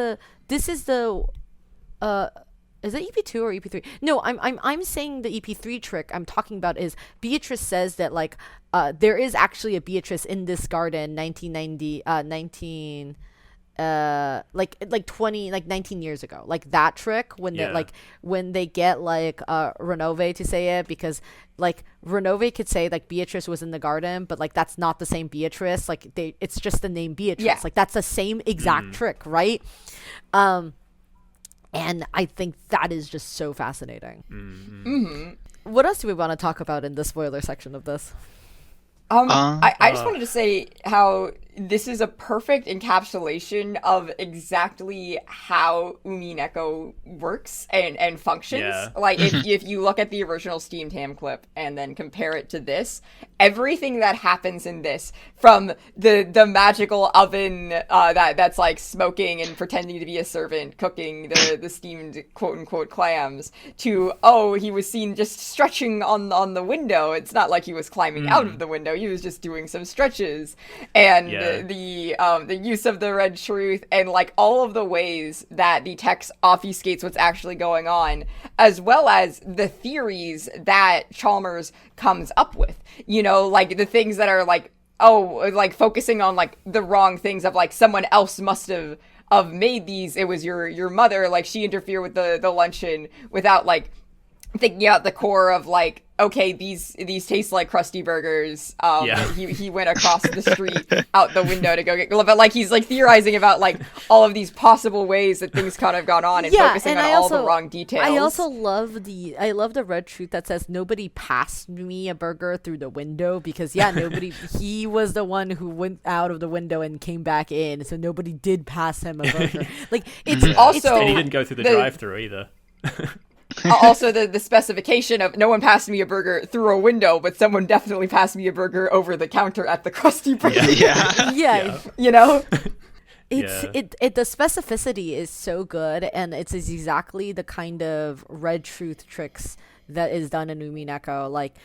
is it EP2 or EP3? No, I'm saying the EP3 trick I'm talking about is Beatrice says that like there is actually a Beatrice in this garden 19 years ago, like that trick when Yeah. they like when they get like Renove to say it, because like Renove could say like Beatrice was in the garden, but like that's not the same Beatrice, like it's just the name Beatrice. Yeah. Like that's the same exact trick, right? And I think that is just so fascinating. What else do we want to talk about in the spoiler section of this? I just wanted to say how this is a perfect encapsulation of exactly how Umineko works and functions. Yeah. Like, if you look at the original Steamed Ham clip and then compare it to this, everything that happens in this, from the magical oven that's like smoking and pretending to be a servant cooking the steamed quote-unquote clams, to, oh, he was seen just stretching on the window. It's not like he was climbing out of the window. He was just doing some stretches. And the use of the red truth, and like all of the ways that the text obfuscates what's actually going on, as well as the theories that Chalmers comes up with, you know, like the things that are like, oh, like focusing on like the wrong things of like someone else must have made these, it was your mother, like she interfered with the luncheon, without like thinking out the core of like, okay, these taste like Krusty Burgers. He went across the street out the window to go get, but like he's like theorizing about like all of these possible ways that things kind of gone on, and focusing on all the wrong details. I also love the red truth that says nobody passed me a burger through the window, because he was the one who went out of the window and came back in, so nobody did pass him a burger. Like it's also, and he didn't go through the drive-through either. Also, the specification of no one passed me a burger through a window, but someone definitely passed me a burger over the counter at the Krusty Burger. Yeah. You know? The specificity is so good, and it's exactly the kind of red truth tricks that is done in Umineko. Like,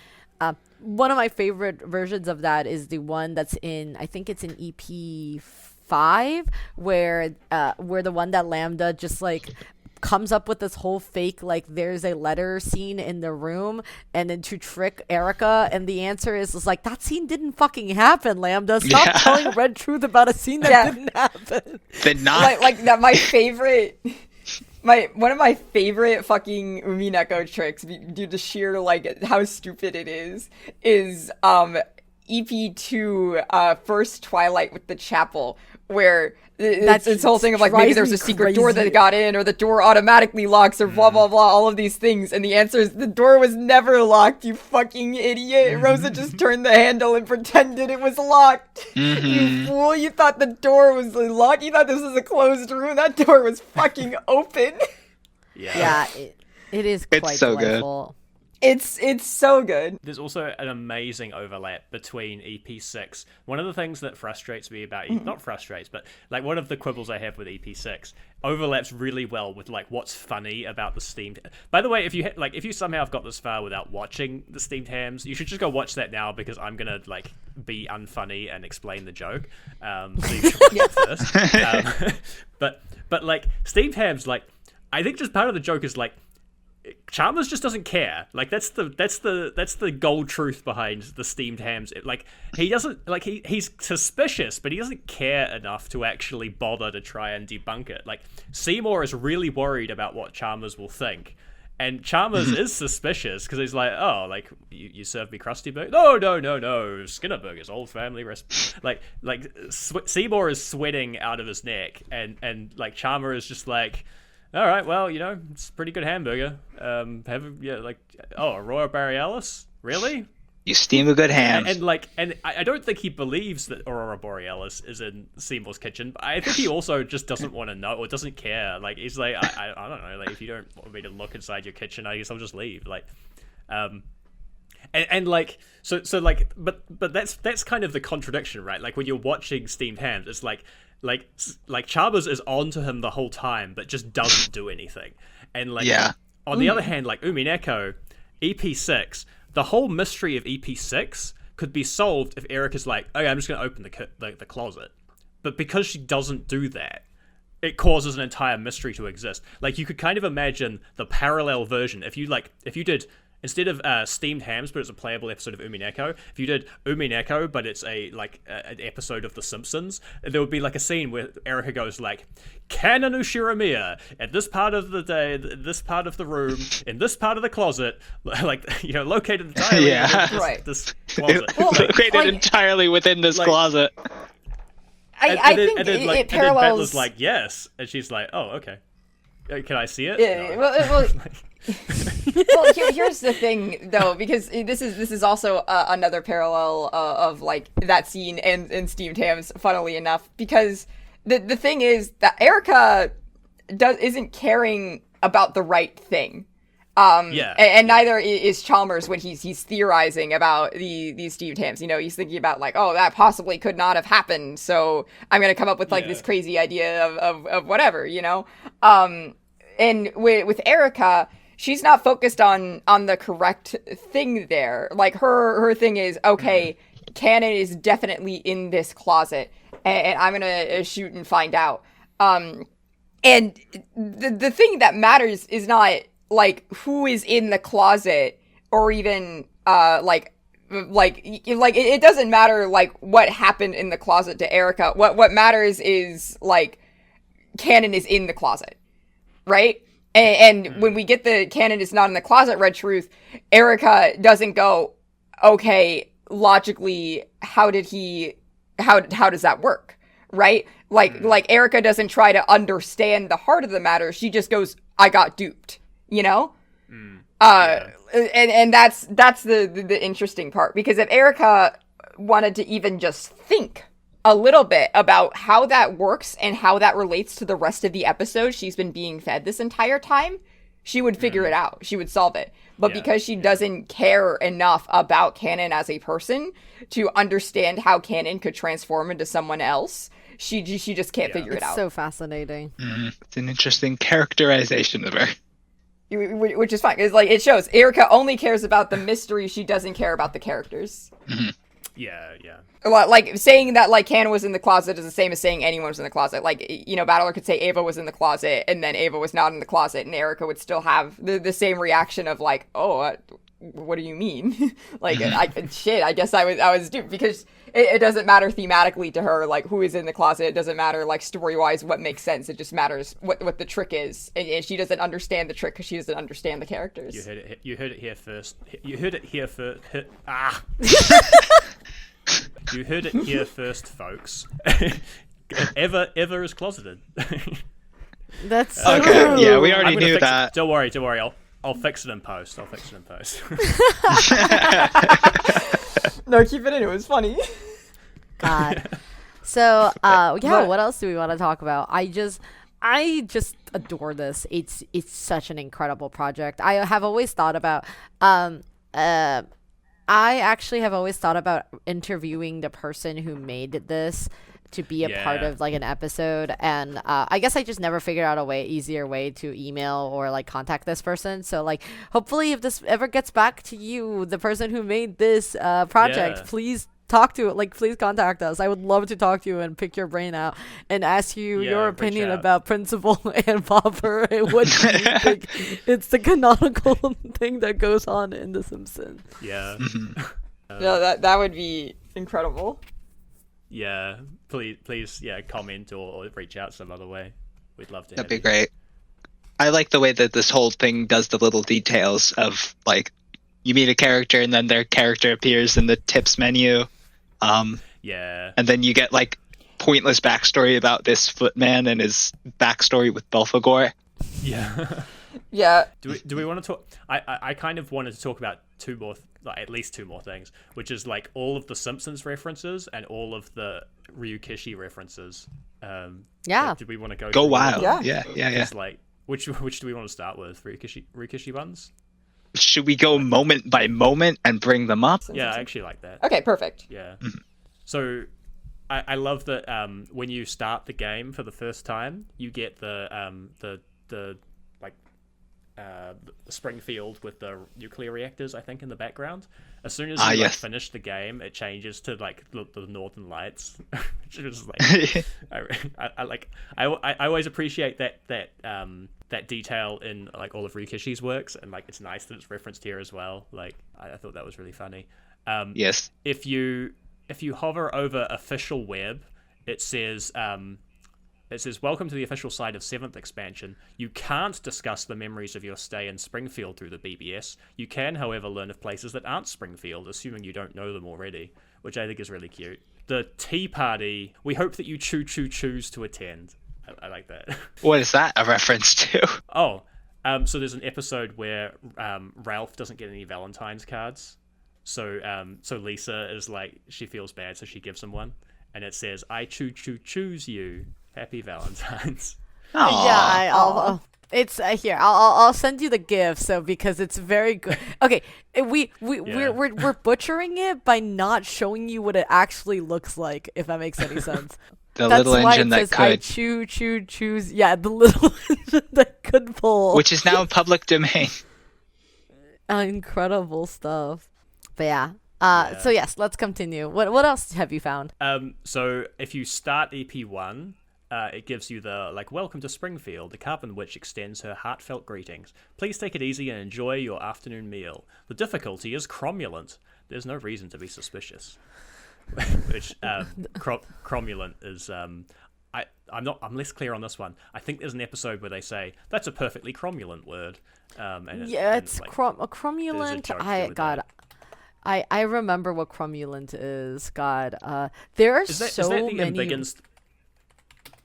one of my favorite versions of that is the one that's in, I think it's in EP5, where the one that Lambda just like comes up with this whole fake, like there's a letter scene in the room, and then to trick Erica, and the answer is like, that scene didn't fucking happen, Lambda. Stop telling red truth about a scene that didn't happen. Did not. Like that. My favorite. One of my favorite fucking Umineko tricks, due to sheer like how stupid it is EP2 first Twilight with the chapel, where it's this whole thing of like maybe there's a secret door that got in, or the door automatically locks, or blah blah blah, all of these things, and the answer is the door was never locked, you fucking idiot. Rosa just turned the handle and pretended it was locked. You fool, you thought the door was locked, you thought this was a closed room, that door was fucking open. It is quite so delightful. It's so good. There's also an amazing overlap between EP6. One of the things that frustrates me about not frustrates, but like one of the quibbles I have with EP6 overlaps really well with like what's funny about the steamed. By the way, if you somehow have got this far without watching the steamed hams, you should just go watch that now, because I'm gonna like be unfunny and explain the joke. So you should watch it first. But like steamed hams, like I think just part of the joke is like, Chalmers just doesn't care. Like that's the gold truth behind the steamed hams. Like he doesn't, like he's suspicious, but he doesn't care enough to actually bother to try and debunk it. Like Seymour is really worried about what Chalmers will think, and Chalmers is suspicious because he's like, oh, like you served me Krusty Burger? No, Skinner Burgers, old family recipe. Seymour is sweating out of his neck, and like Chalmer is just like, all right, well, you know, it's a pretty good hamburger. Aurora Borealis? Really? You steam a good ham. And I don't think he believes that Aurora Borealis is in Seymour's kitchen, but I think he also just doesn't want to know, or doesn't care. Like, he's like, I don't know, like, if you don't want me to look inside your kitchen, I guess I'll just leave. Like, And like so like but that's kind of the contradiction, right? Like when you're watching Steamed Hams, it's like Chabas is on to him the whole time but just doesn't do anything. And like on the other hand, like Umineko, EP6, the whole mystery of EP6 could be solved if Erica's like, okay, I'm just going to open the closet. But because she doesn't do that, it causes an entire mystery to exist. Like, you could kind of imagine the parallel version. If you did, instead of Steamed Hams, but it's a playable episode of Umineko, if you did Umineko, but it's an episode of The Simpsons, there would be like a scene where Erica goes like, Canon Ushiramiya, at this part of the day, this part of the room, in this part of the closet, like, you know, located entirely within this closet. Located entirely within this closet. I think it parallels. And Bettler's like, yes, and she's like, oh, okay. Can I see it? Yeah, No. Well, here's the thing, though, because this is also another parallel of like that scene in Steamed Hams, funnily enough, because the thing is that Erica isn't caring about the right thing. And neither is Chalmers when he's theorizing about these Steamed Hams. You know, he's thinking about like, oh, that possibly could not have happened, so I'm gonna come up with like this crazy idea of whatever, you know. And with Erica, she's not focused on the correct thing there. Like her thing is, okay, Canon is definitely in this closet, and I'm gonna shoot and find out. And the thing that matters is not like who is in the closet, or even it doesn't matter like what happened in the closet to Erica. What matters is like Canon is in the closet, right? And when we get the Canon is not in the closet red truth, Erica doesn't go, okay, logically, how does that work, right? Like Erica doesn't try to understand the heart of the matter. She just goes, I got duped. You know? And that's the interesting part, because if Erica wanted to even just think a little bit about how that works and how that relates to the rest of the episode she's been being fed this entire time, she would figure it out. She would solve it. But because she doesn't care enough about Canon as a person to understand how Canon could transform into someone else, she just can't figure it out. It's so fascinating. It's an interesting characterization of her. Which is fine, because like it shows Erica only cares about the mystery. She doesn't care about the characters. Yeah. Like saying that like Canon was in the closet is the same as saying anyone was in the closet. Like, you know, Battler could say Ava was in the closet, and then Ava was not in the closet, and Erica would still have the same reaction of like, oh, what do you mean? Like, I guess I was duped, because it doesn't matter thematically to her, like, who is in the closet. It doesn't matter, like, story-wise what makes sense. It just matters what the trick is. And she doesn't understand the trick because she doesn't understand the characters. You heard it here first. You heard it here first. You heard it here first, folks. Eva is closeted. That's okay. true. Yeah, we already knew that. Don't worry. I'll fix it in post. No, keep it in. It was funny. God. So, what else do we want to talk about? I just adore this. It's such an incredible project. I have always thought about I actually have always thought about interviewing the person who made this to be a part of like an episode, and I guess I just never figured out easier way to email or like contact this person. So like, hopefully if this ever gets back to you, the person who made this project, please please contact us. I would love to talk to you and pick your brain out and ask you your opinion about Principal and Popper and what you think it's the canonical thing that goes on in The Simpsons. Yeah. No, that would be incredible. Yeah, please, comment or reach out some other way. We'd love to. That'd be great. I like the way that this whole thing does the little details of like, you meet a character and then their character appears in the tips menu. And then you get like pointless backstory about this footman and his backstory with Belphegor. Yeah. Yeah. Do we want to talk? I kind of wanted to talk about at least two more things, which is like all of the Simpsons references and all of the Ryukishi references. Did we want to go wild? Yeah. It's like which do we want to start with? Ryukishi buns? should we go moment by moment and bring them up? Yeah, I actually like that. Okay, perfect. Yeah. So I love that when you start the game for the first time, you get the like Springfield with the nuclear reactors, I think, in the background. As soon as you finish the game, it changes to like the Northern Lights, which is like I always appreciate that detail in like all of Ryukishi's works, and like it's nice that it's referenced here as well. Like I thought that was really funny. Yes. If you hover over official web, it says welcome to the official site of 7th expansion. You can't discuss the memories of your stay in Springfield through the BBS. You can, however, learn of places that aren't Springfield, assuming you don't know them already, which I think is really cute. The tea party, we hope that you choose to attend. I like that. What is that a reference to? Oh, so there's an episode where Ralph doesn't get any Valentine's cards. So Lisa is like, she feels bad, so she gives him one. And it says, I choose you. Happy Valentine's. Aww. Yeah, it's here. I'll send you the GIF. So because it's very good. Okay, we're butchering it by not showing you what it actually looks like. If that makes any sense. The That's little why engine it that says, could. I choose. Yeah, the little engine that could pull. Which is now in public domain. Incredible stuff. But yeah. So yes, let's continue. What else have you found? So if you start EP1, it gives you the like welcome to Springfield. The Carbon Witch extends her heartfelt greetings. Please take it easy and enjoy your afternoon meal. The difficulty is cromulent. There's no reason to be suspicious. Which cromulent is I'm less clear on this one. I think there's an episode where they say that's a perfectly cromulent word. It's like, a cromulent. I remember what cromulent is. God, there are so many.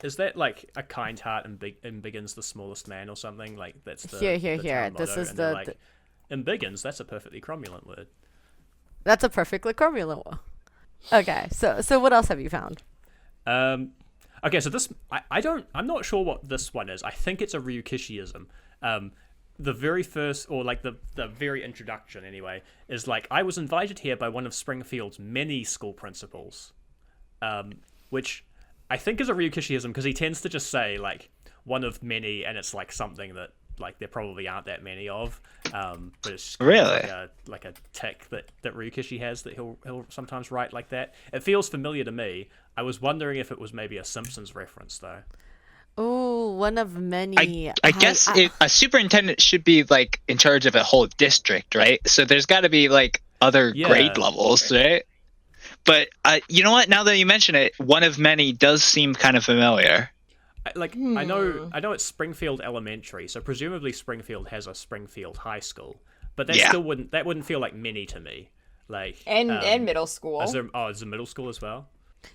Is that like a kind heart embiggens the smallest man or something? Like that's the here. town This motto, is and the like, embiggens. That's a perfectly cromulent word. That's a perfectly cromulent one. Okay, so what else have you found? Okay, so this I'm not sure what this one is. I think it's a Ryukishiism. The very first, or like the very introduction anyway, is like, I was invited here by one of Springfield's many school principals, which I think is a Ryukishiism because he tends to just say like one of many, and it's like something that like there probably aren't that many of, but it's really like a tick that Ryukishi has that he'll sometimes write like that. It feels familiar to me. I was wondering if it was maybe a Simpsons reference though. Oh, one of many. I guess a superintendent should be like in charge of a whole district, right? So there's got to be like other grade levels, right? But you know what? Now that you mention it, one of many does seem kind of familiar. I know it's Springfield Elementary, so presumably Springfield has a Springfield High School, but that still wouldn't feel like many to me. Like and middle school. Is there middle school as well?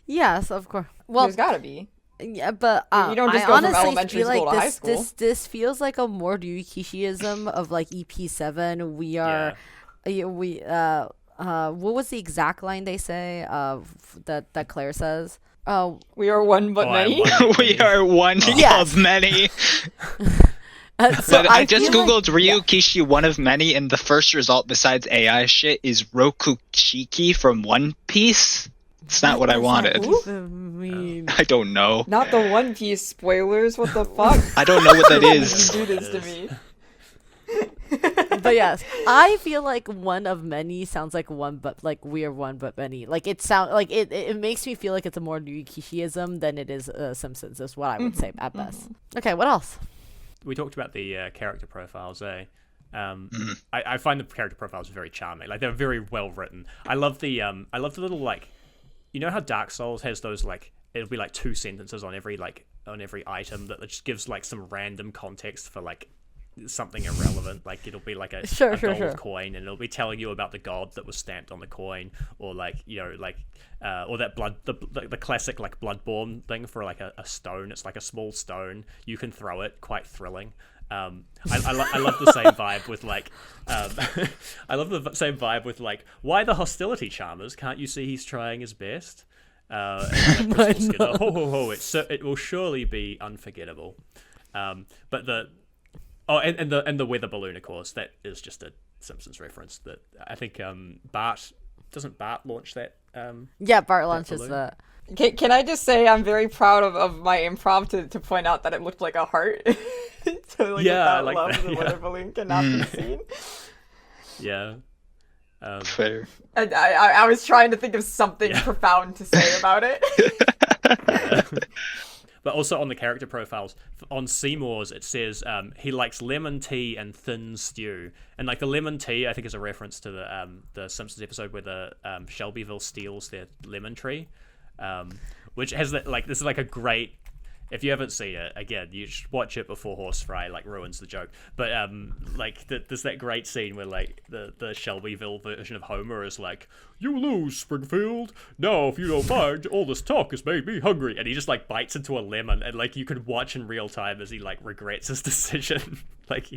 Yes, of course. Well, there's gotta be. Yeah, but you don't just I go from honestly elementary feel school like to high school. this feels like a more Ryukishiism of like EP7. We are, what was the exact line they say? That Claire says. We are one but many. We are one of many. So I just googled like, Ryukishi one of many, and the first result besides AI shit is Rokuchiki from One Piece. It's not what I wanted. I don't know. Not the One Piece spoilers. What the fuck? I don't know what that is. You do this to me. But yes, I feel like one of many sounds like one, but like we are one but many. Like it sound like it makes me feel like it's a more Ryukishiism than it is Simpsons. Is what I would say at best. Okay, what else? We talked about the character profiles, I find the character profiles very charming. Like they're very well written. I love the little like, you know how Dark Souls has those like, it'll be like 2 sentences on every item that just gives like some random context for like something irrelevant. Like it'll be like a gold coin, and it'll be telling you about the god that was stamped on the coin, or like, you know, like or that the classic like Bloodborne thing for like a stone. It's like a small stone, you can throw it, quite thrilling. I love the same vibe with like I love the same vibe with like, why the hostility charmers, can't you see he's trying his best? And Crystal Skinner, ho ho ho, it will surely be unforgettable. But Oh, and the weather balloon, of course. That is just a Simpsons reference. That I think Bart doesn't Bart launch that. Yeah, Bart launches balloon? that. Can I just say I'm very proud of my improv to point out that it looked like a heart. So like Yeah, I without like love, that, the yeah. weather balloon cannot be seen. Yeah. Fair. And I was trying to think of something profound to say about it. But also on the character profiles, on Seymour's, it says he likes lemon tea and thin stew. And like the lemon tea, I think is a reference to the Simpsons episode where the Shelbyville steals their lemon tree, which has that like this is like a great. If you haven't seen it, again, you should watch it before Horse Fry like ruins the joke. But there's that great scene where like the Shelbyville version of Homer is like, "You lose, Springfield. Now, if you don't mind, all this talk has made me hungry." And he just like bites into a lemon, and like you could watch in real time as he like regrets his decision. Like,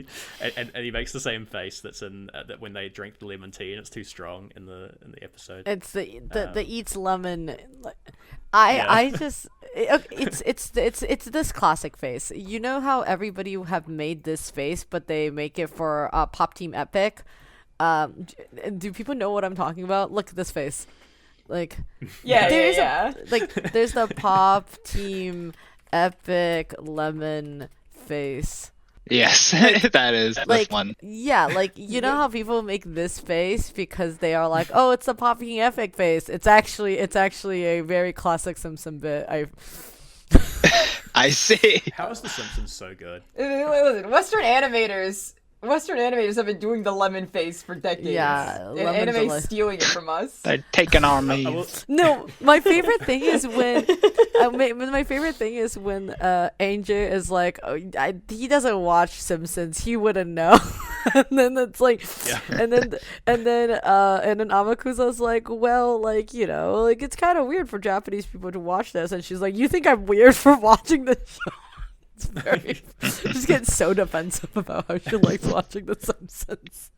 and he makes the same face that's in that when they drink the lemon tea and it's too strong in the episode. It's the eats lemon. I just it's this classic face. You know how everybody have made this face, but they make it for Pop Team Epic. Do people know what I'm talking about? Look at this face. Like Yeah. like there's the Pop Team Epic lemon face. Yes, that's Like one. yeah, like you know how people make this face because they are like, oh, it's a popping epic face. It's actually a very classic Simpson bit. I see. How is the Simpsons so good? Listen, Western animators have been doing the lemon face for decades. Yeah, and lemon anime's delay. stealing it from us. They're taking our meat. No, my favorite thing is when my favorite thing is when Angel is like, oh, he doesn't watch Simpsons, he wouldn't know. And then it's like, and then Amakusa's like, well, like, you know, like it's kind of weird for Japanese people to watch this, and she's like, you think I'm weird for watching this show? It's very just getting so defensive about how she likes watching The Simpsons.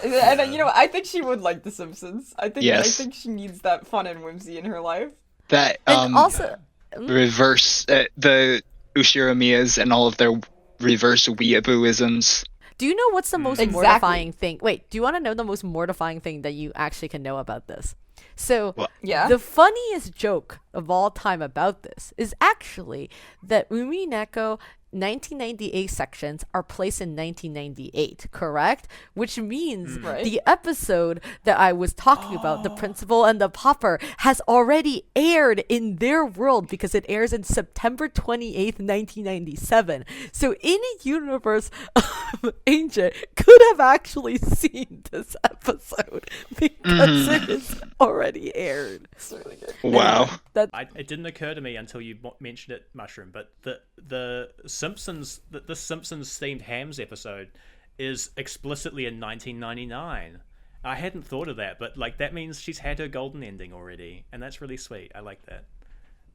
And you know, I think she would like The Simpsons. I think she needs that fun and whimsy in her life. That And also, reverse the Ushiromiyas and all of their reverse weeabooisms. do you know what's the most Exactly. mortifying thing? Wait, do you want to know the most mortifying thing that you actually can know about this? So, Yeah. the funniest joke of all time about this is actually that Umineko 1998 sections are placed in 1998, correct? Which means Right. the episode that I was talking about, The Principal and the Pauper, has already aired in their world because it airs in September 28th, 1997. So in a universe of Angel could have actually seen this episode because it is already aired. It's really good. Wow. It didn't occur to me until you mentioned it, Mushroom, but the Simpsons, the Simpsons themed Hams episode is explicitly in 1999. I hadn't thought of that, but like that means she's had her golden ending already, and that's really sweet. I like that.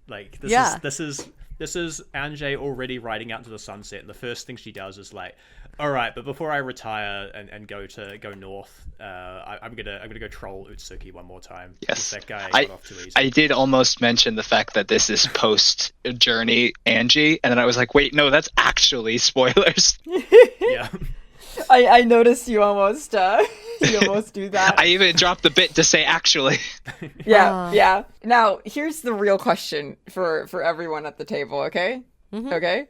Like this is Anjay already riding out into the sunset, and the first thing she does is like, all right, but before I retire and go north, I'm gonna go troll Utsuki one more time. Yes. That guy I- got off too easy. I did almost mention the fact that this is post journey Angie, and then I was like, wait, no, that's actually spoilers. Yeah. I noticed you almost do that. I even dropped the bit to say actually. Yeah. Now, here's the real question for everyone at the table, okay? Okay?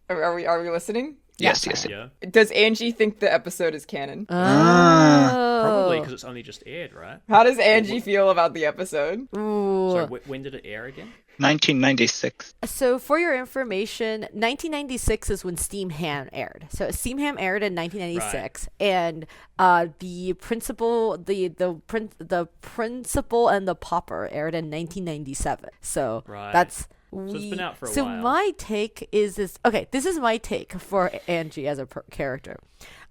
Are we listening? Yes. Yeah. Does Angie think the episode is canon? Probably because it's only just aired, right? How does Angie feel about the episode? Ooh. So when did it air again? 1996. So for your information, 1996 is when Steam Ham aired. So Steam Ham aired in 1996, and the principal and the Pauper aired in 1997. So Right. that's it's been out for a so while. my take is this. Okay, this is my take for Angie as a character.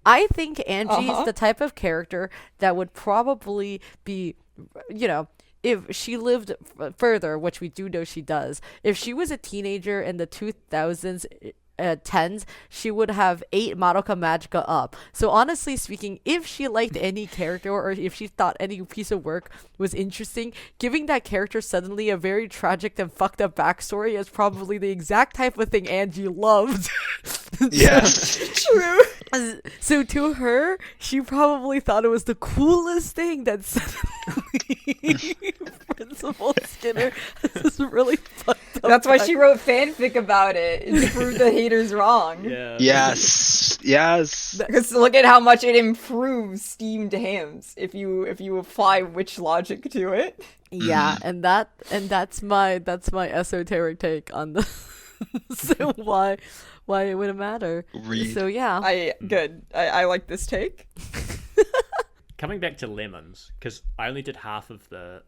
I think Angie is the type of character that would probably be, you know, if she lived further, which we do know she does, if she was a teenager in the 2000s, 10s, she would have 8 Madoka Magica up. So honestly speaking, if she liked any character or if she thought any piece of work was interesting, giving that character suddenly a very tragic and fucked up backstory is probably the exact type of thing Angie loved. Yes. True. So to her, she probably thought it was the coolest thing that suddenly Principal Skinner has this really fucked up That's why she wrote fanfic about it, to prove the haters wrong. Yeah. Yes. Yes. Because look at how much it improves steamed hams if you apply witch logic to it. Yeah, and that's my esoteric take on the so why it wouldn't matter. Read. So yeah. I like this take. Coming back to lemons, because I only did half of the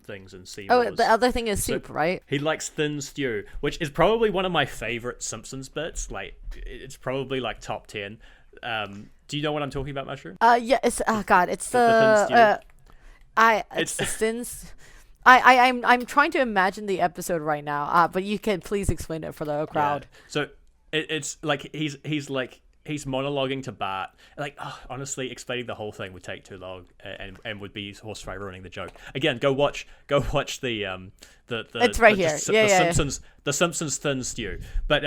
things in C. Oh, the other thing is soup, right? He likes thin stew, which is probably one of my favorite Simpsons bits. Like, it's probably like top 10. Do you know what I'm talking about, Mushroom? Yeah, it's it's The thin stew? it's the thins. I'm trying to imagine the episode right now. But you can please explain it for the crowd. Yeah. So it's like he's monologuing to Bart. Like, honestly, explaining the whole thing would take too long and would be horsefly ruining the joke. Again, go watch the It's right here. The Simpsons thin stew. But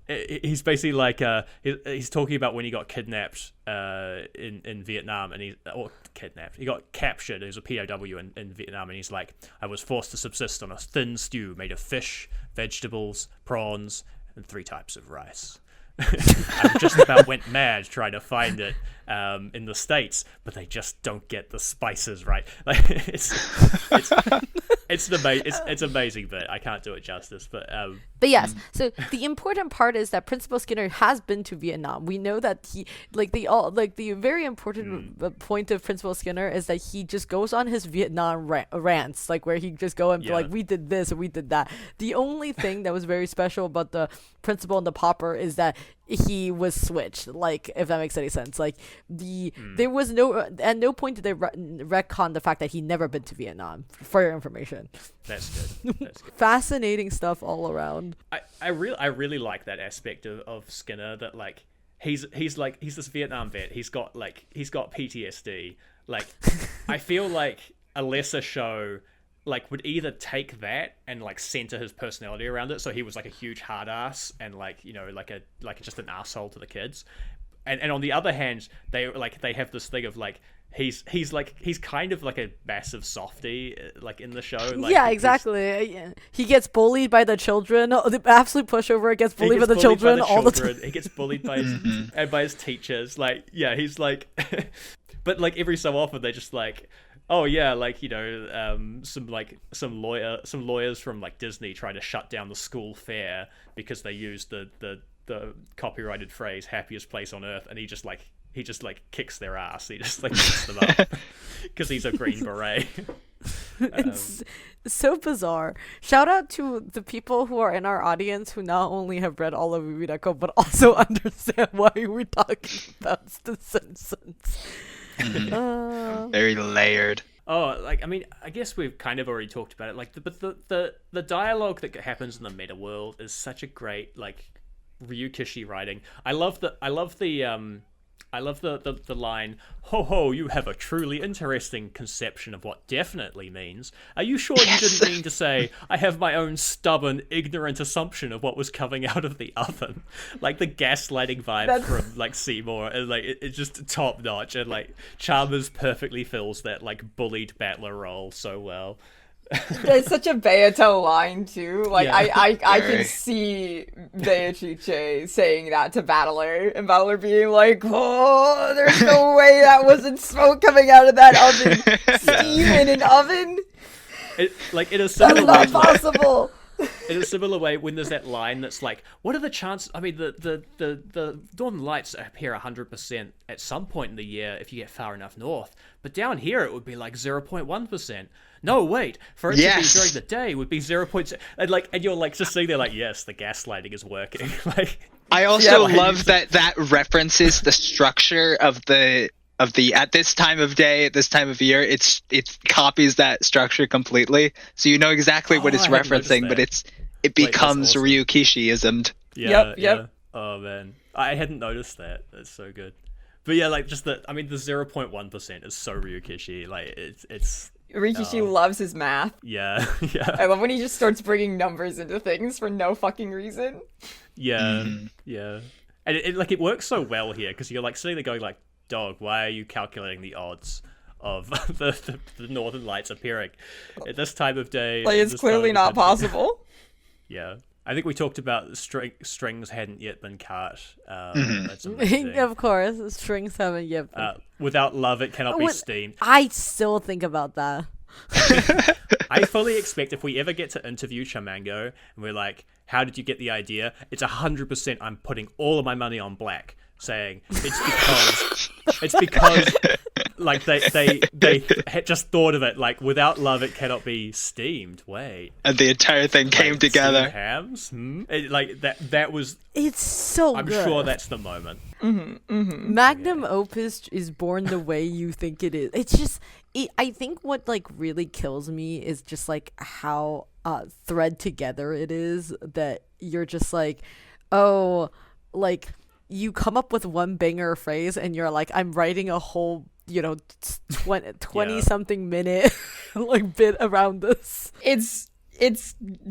he's basically like he's talking about when he got kidnapped in Vietnam, and he got captured. He was a POW in Vietnam, and he's like, I was forced to subsist on a thin stew made of fish, vegetables, prawns, and 3 types of rice. I just about went mad trying to find it in the States, but they just don't get the spices right. Like, it's an amazing bit. I can't do it justice, but yes. So the important part is that Principal Skinner has been to Vietnam. We know that he the very important point of Principal Skinner is that he just goes on his Vietnam rants, like where he just go and be like, we did this and we did that. The only thing that was very special about the principal and the pauper is that he was switched, like, if that makes any sense. Like, there was at no point did they retcon the fact that he'd never been to Vietnam, for your information. That's good. That's good. Fascinating stuff all around. I really like that aspect of Skinner, that like he's this Vietnam vet. He's got PTSD. Like, I feel like a lesser show like would either take that and like center his personality around it, so he was like a huge hard ass and like, you know, like just an asshole to the kids, and on the other hand they have this thing of like he's kind of like a massive softie, like in the show. Like, yeah, exactly. He gets bullied by the children. The absolute pushover gets bullied by the children all the time. He gets bullied by his teachers. Like, yeah, he's like, but like every so often they just like, oh yeah, like, you know, some lawyers from like Disney try to shut down the school fair because they used the copyrighted phrase "happiest place on earth," and he just kicks their ass. He just like kicks them up because he's a Green Beret. It's so bizarre. Shout out to the people who are in our audience who not only have read all of Umineko but also understand why we're talking about The Simpsons. Very layered. Oh, like, I mean, I guess we've kind of already talked about it. Like, but the dialogue that happens in the meta world is such a great, like, Ryukishi writing. I love the line, "Ho ho, you have a truly interesting conception of what definitely means. Are you sure you didn't mean to say, I have my own stubborn, ignorant assumption of what was coming out of the oven?" Like, the gaslighting vibe from, like, Seymour, and, like, it's just top notch, and, like, Chalmers perfectly fills that, like, bullied battler role so well. It's such a Beato line too. Like, Yeah. I Very. can see Beatrice saying that to Battler, and Battler being like, "Oh, there's no way that wasn't smoke coming out of that oven. Steam in an oven? In a That's similar not way, possible." in a similar way, when there's that line that's like, what are the chances? I mean, the Northern Lights appear 100% at some point in the year if you get far enough north, but down here it would be like 0.1%. No, wait, for it to be during the day would be 0.6, and you're like just sitting there like, yes, the gaslighting is working. Like, I also love that references the structure of the at this time of day, at this time of year. It copies that structure completely, so you know exactly what it's I hadn't noticed referencing, that. but it becomes awesome. Ryukishi-ismed. yeah, Yep. yeah. Oh man, I hadn't noticed that. That's so good. But yeah, like, just the 0.1% is so Ryukishi. Like, it's Rikishi loves his math. yeah, yeah. I love when he just starts bringing numbers into things for no fucking reason. Yeah, yeah. And it works so well here because you're like sitting there going like, dog, why are you calculating the odds of the northern lights appearing at this time of day? Like, it's clearly not possible. Yeah. I think we talked about strings hadn't yet been cut. That's amazing. Of course, strings haven't yet been. Without love, it cannot be steamed. I still think about that. I fully expect if we ever get to interview Chamango and we're like, how did you get the idea? It's 100% I'm putting all of my money on black, saying it's because like they had just thought of it, like without love it cannot be steamed. Wait. And the entire thing came together. Steamed hams? Like that was It's so I'm good. sure that's the moment. Magnum opus is born the way you think it is. It's just I think what like really kills me is just like how thread together it is, that you're just like, oh, like you come up with one banger phrase and you're like, I'm writing a whole 20 something minute like bit around this. It's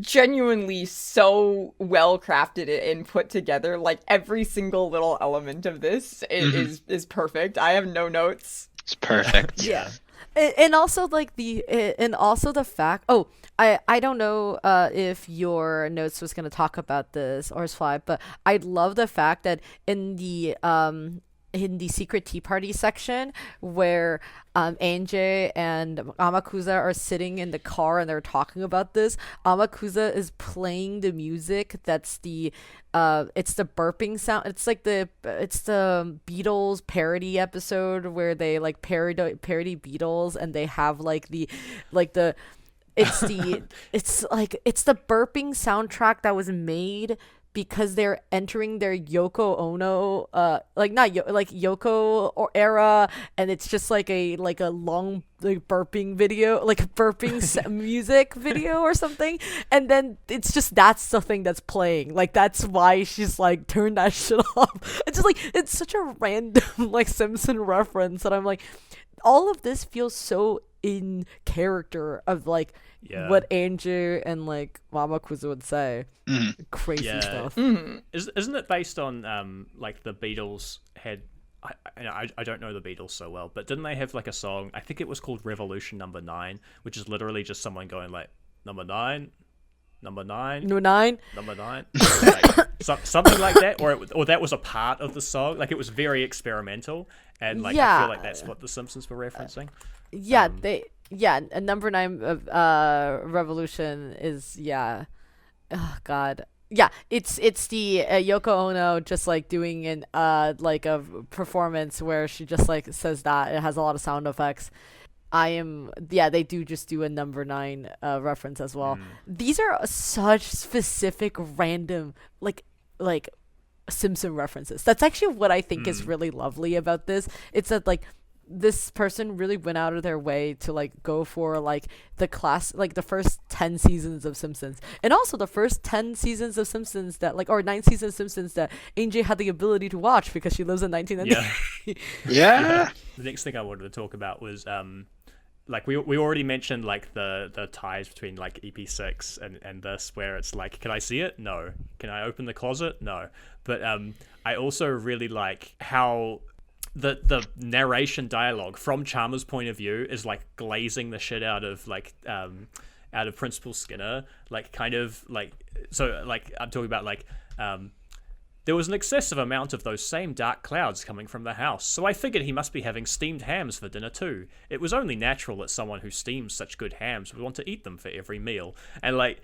genuinely so well crafted and put together. Like every single little element of this is perfect. I have no notes. It's perfect. Yeah. And also like the fact, I don't know if your notes was going to talk about this or Fly, but I love the fact that in the secret tea party section where Angie and Amakusa are sitting in the car and they're talking about this, Amakusa is playing the music that's it's the burping sound. It's the Beatles parody episode where they like parody Beatles, and they have it's the burping soundtrack that was made because they're entering their Yoko Ono, Yoko or era, and it's just like a long like burping video, like burping music video or something, and then it's just that's the thing that's playing. Like that's why she's like turn that shit off. It's just like it's such a random like Simpson reference, and I'm like, all of this feels so in character of like what Angie and like Mama Kuzu would say. Crazy stuff. Isn't it based on like the Beatles had? I don't know the Beatles so well, but didn't they have like a song? I think it was called Revolution Number 9, which is literally just someone going like number 9, number 9, no 9, number 9, like, something like that, or that was a part of the song. Like it was very experimental, and like I feel like that's what the Simpsons were referencing. A number 9 of Revolution is oh god. Yeah, it's the Yoko Ono just like doing an like a performance where she just like says that. It has a lot of sound effects. They do just do a number 9 reference as well. These are such specific random like Simpson references. That's actually what I think is really lovely about this. It's that like this person really went out of their way to like go for like the first 10 seasons of Simpsons, and also the first 10 seasons of Simpsons that like, or 9 seasons of Simpsons that Angie had the ability to watch because she lives in 1990. Yeah. The next thing I wanted to talk about was like we already mentioned like the ties between like EP6 and this, where it's like, can I see it? No. Can I open the closet? No. But I also really like how the narration dialogue from Chalmers' point of view is like glazing the shit out of like out of Principal Skinner, like kind of like, so like I'm talking about like there was an excessive amount of those same dark clouds coming from the house, so I figured he must be having steamed hams for dinner too. It was only natural that someone who steams such good hams would want to eat them for every meal. And like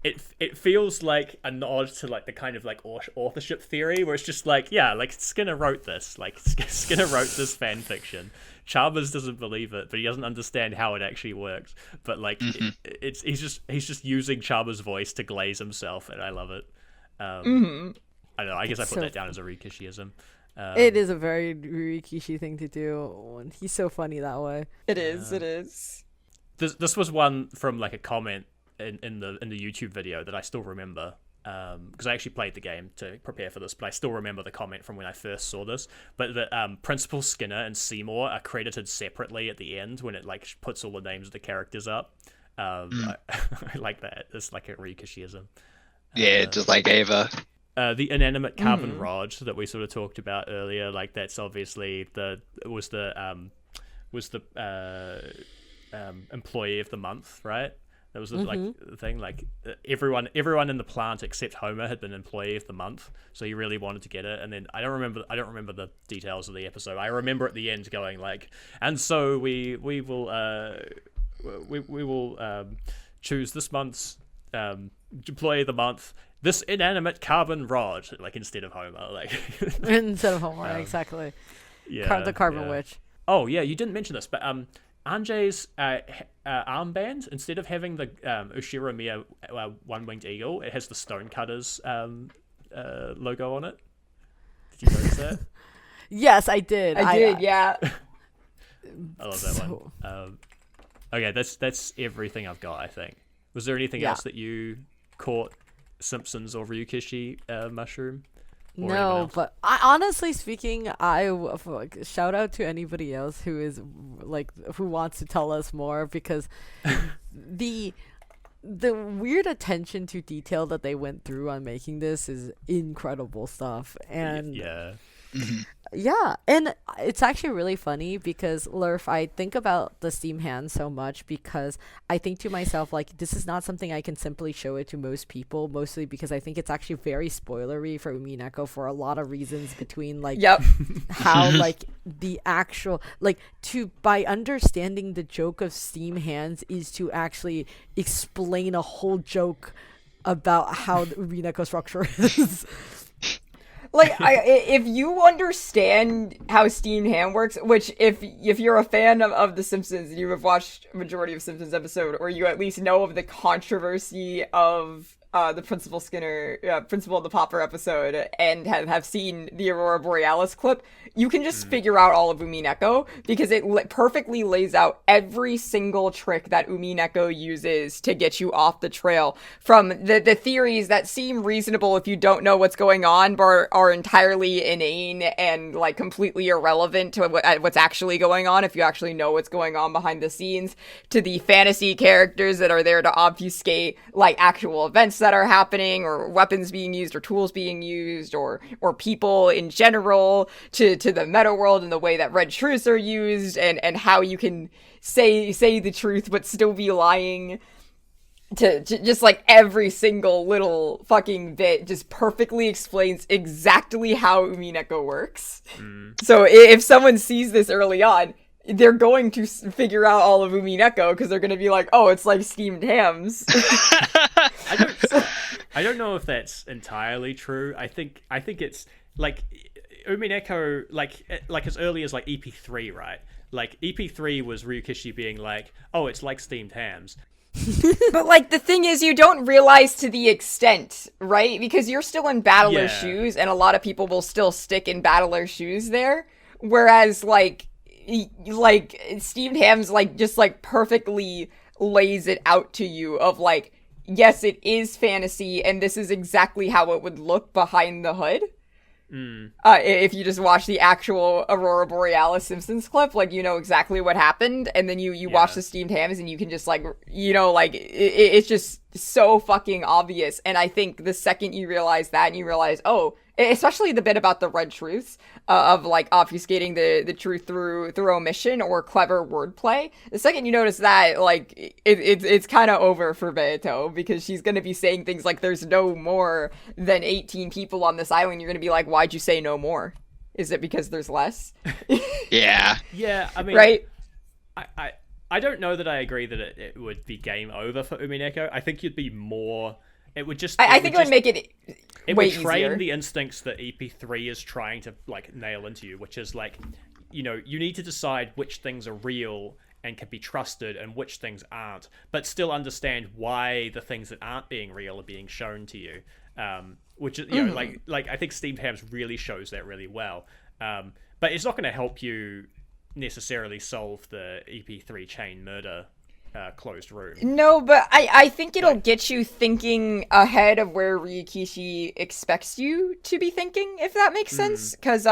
it feels like a nod to like the kind of like authorship theory where it's just like, yeah, like Skinner wrote this, like Skinner wrote this fan fiction. Chalmers doesn't believe it, but he doesn't understand how it actually works. But like he's just using Chalmers' voice to glaze himself, and I love it. I don't know. I guess I put that down as a Rikishiism. It is a very Rikishi thing to do, and he's so funny that way. It is. This was one from like a comment in the YouTube video that I still remember, because I actually played the game to prepare for this, but I still remember the comment from when I first saw this. But that Principal Skinner and Seymour are credited separately at the end when it like puts all the names of the characters up. I like that. It's like a Rikishiism. Yeah, just like Ava. the inanimate carbon rod that we sort of talked about earlier, like that's obviously was the employee of the month, right? That was like the thing. Like everyone in the plant except Homer had been employee of the month, so he really wanted to get it. And then I don't remember the details of the episode. I remember at the end going like, and so we will choose this month's employee of the month, this inanimate carbon rod, like instead of Homer, like Instead of Homer, exactly. Yeah, the carbon witch. Oh yeah, you didn't mention this, but Anjay's armband, instead of having the Ushiramiya one-winged eagle, it has the Stonecutters logo on it. Did you notice that? Yes, I did. I did, yeah. I love that one. Okay, that's everything I've got, I think. Was there anything else that you caught, Simpsons or Ryukishi mushroom? No, but honestly speaking, shout out to anybody else who is like who wants to tell us more, because the weird attention to detail that they went through on making this is incredible stuff. And yeah, and it's actually really funny because Lurf, I think about the Steam Hand so much because I think to myself, like, this is not something I can simply show it to most people, mostly because I think it's actually very spoilery for Umineko for a lot of reasons, between like how like the actual like by understanding the joke of Steam Hands is to actually explain a whole joke about how the Umineko structure is. Like, if you understand how Steam Hand works, which if you're a fan of The Simpsons, you have watched a majority of Simpsons episode, or you at least know of the controversy of the Principal of the Popper episode, and have seen the Aurora Borealis clip, you can just figure out all of Umineko, because it perfectly lays out every single trick that Umineko uses to get you off the trail. From the theories that seem reasonable if you don't know what's going on, but are entirely inane and like completely irrelevant to what's actually going on if you actually know what's going on behind the scenes, to the fantasy characters that are there to obfuscate like actual events that are happening, or weapons being used, or tools being used, or people in general, to the meta world and the way that red truths are used, and how you can say the truth but still be lying. To just like every single little fucking bit just perfectly explains exactly how Umineko works. So if someone sees this early on, they're going to figure out all of Umineko, because they're going to be like, oh, it's like steamed hams. I don't know if that's entirely true. I think it's like Umineko, like as early as like EP3, right? Like EP3 was Ryukishi being like, oh, it's like steamed hams. But like the thing is, you don't realize to the extent, right? Because you're still in Battler's shoes, and a lot of people will still stick in Battler's shoes there. Whereas like steamed hams like just like perfectly lays it out to you of like, yes, it is fantasy, and this is exactly how it would look behind the hood. If you just watch the actual Aurora Borealis Simpsons clip, like, you know exactly what happened, and then you watch the steamed hams, and you can just like, you know, like it's just so fucking obvious. And I think the second you realize that, and you realize, oh, especially the bit about the red truths, of like obfuscating the truth through omission or clever wordplay, the second you notice that, like it's kind of over for Beato, because she's gonna be saying things like, there's no more than 18 people on this island. You're gonna be like, why'd you say no more? Is it because there's less? Yeah, I mean, right? I don't know that I agree that it would be game over for Umineko. I think you'd be more. It would just. I think it would make it. It way would train easier. the instincts that EP3 is trying to like nail into you, which is like, you know, you need to decide which things are real and can be trusted and which things aren't, but still understand why the things that aren't being real are being shown to you. Which is, you know, like I think Steamed Hams really shows that really well. But it's not going to help you necessarily solve the EP3 chain murder closed room. No, but I think it'll get you thinking ahead of where Ryukishi expects you to be thinking, if that makes sense. Because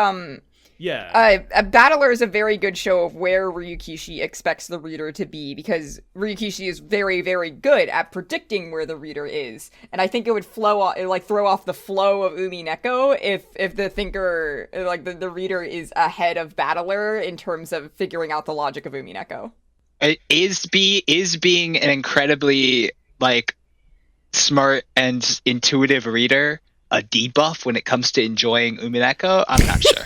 Yeah. Battler is a very good show of where Ryukishi expects the reader to be, because Ryukishi is very, very good at predicting where the reader is. And I think it would throw off the flow of Umineko if the thinker, like the reader is ahead of Battler in terms of figuring out the logic of Umineko. Is being an incredibly like smart and intuitive reader a debuff when it comes to enjoying Umineko? I'm not sure.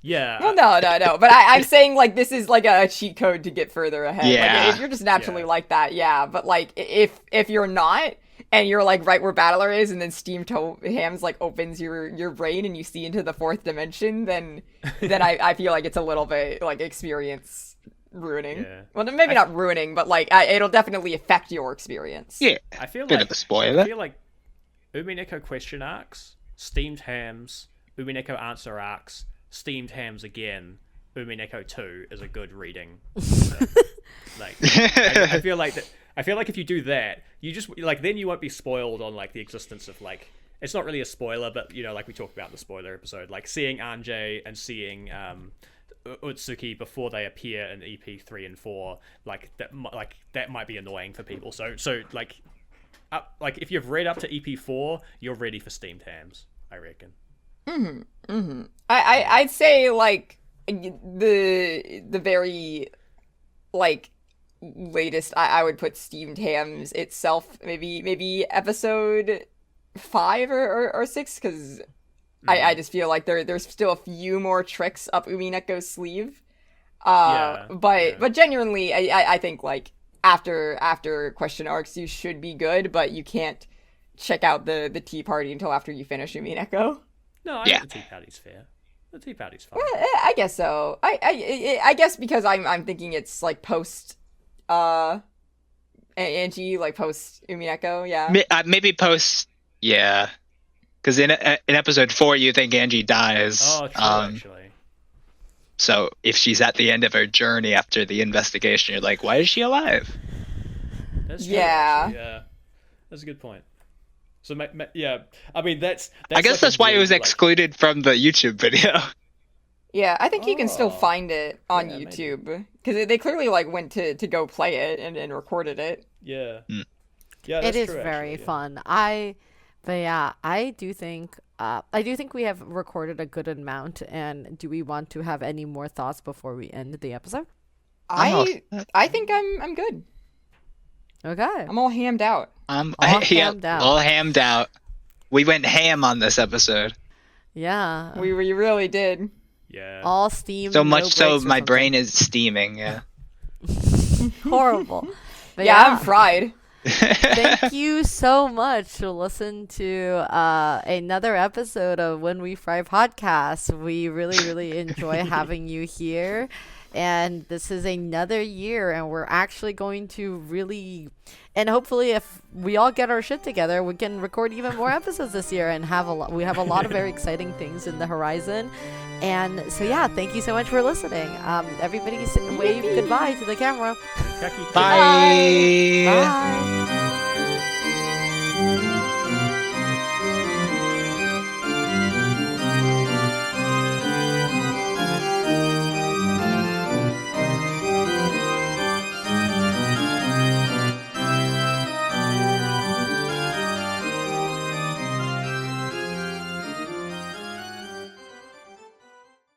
Yeah. Well, no. But I'm saying, like, this is like a cheat code to get further ahead. Yeah. Like, if you're just naturally like that, yeah. But like, if you're not, and you're like right where Battler is, and then Steam Toe Hams like opens your brain and you see into the fourth dimension, then I feel like it's a little bit like experience ruining. Yeah. Well, maybe not ruining, but like it'll definitely affect your experience. Yeah. I feel Bit like of a spoiler. I feel like Umineko question arcs, steamed hams, Umineko answer arcs, steamed hams again, Umineko 2 is a good reading. Like, I feel like that. I feel like if you do that, you just like then you won't be spoiled on like the existence of like it's not really a spoiler, but you know, like we talked about in the spoiler episode, like seeing Anjay and seeing Utsuki before they appear in EP 3 and 4, like that might be annoying for people. So like if you've read up to EP 4, you're ready for steamed hams, I reckon. I'd say like the very like latest I would put steamed hams itself maybe episode 5 or 6, because I just feel like there's still a few more tricks up Umineko's sleeve. But genuinely I think like after question arcs you should be good, but you can't check out the tea party until after you finish Umineko. No, I think the tea party's fair. The tea party's fine. I guess so. I guess because I'm thinking it's like post Angie, like post Umineko, yeah. Maybe post, yeah. Because in episode 4 you think Angie dies. Oh, true, actually. So if she's at the end of her journey after the investigation, you're like, why is she alive? That's true, Yeah. actually, yeah. That's a good point. So, yeah, I mean, that's I guess like that's a why it weird, was excluded from the YouTube video. Yeah, I think you can still Oh. find it on Yeah, maybe. YouTube, because they clearly like went to go play it and recorded it. Yeah. Mm. Yeah, that's It is true, very actually, yeah. fun. But yeah, I do think we have recorded a good amount. And do we want to have any more thoughts before we end the episode? I think I'm good. Okay. I'm all hammed out. All hammed out. All hammed out. We went ham on this episode. Yeah. We really did. Yeah. All steam. So no much so breaks or my something. brain is steaming, yeah. Horrible. But Yeah, I'm fried. Thank you so much to listen to another episode of When We Fry Podcast. We really, really enjoy having you here. And this is another year, and we're actually going to really, and hopefully if we all get our shit together, we can record even more episodes this year and we have a lot of very exciting things in the horizon. And so yeah, thank you so much for listening. Everybody wave goodbye to the camera. Kaki. Bye. Bye.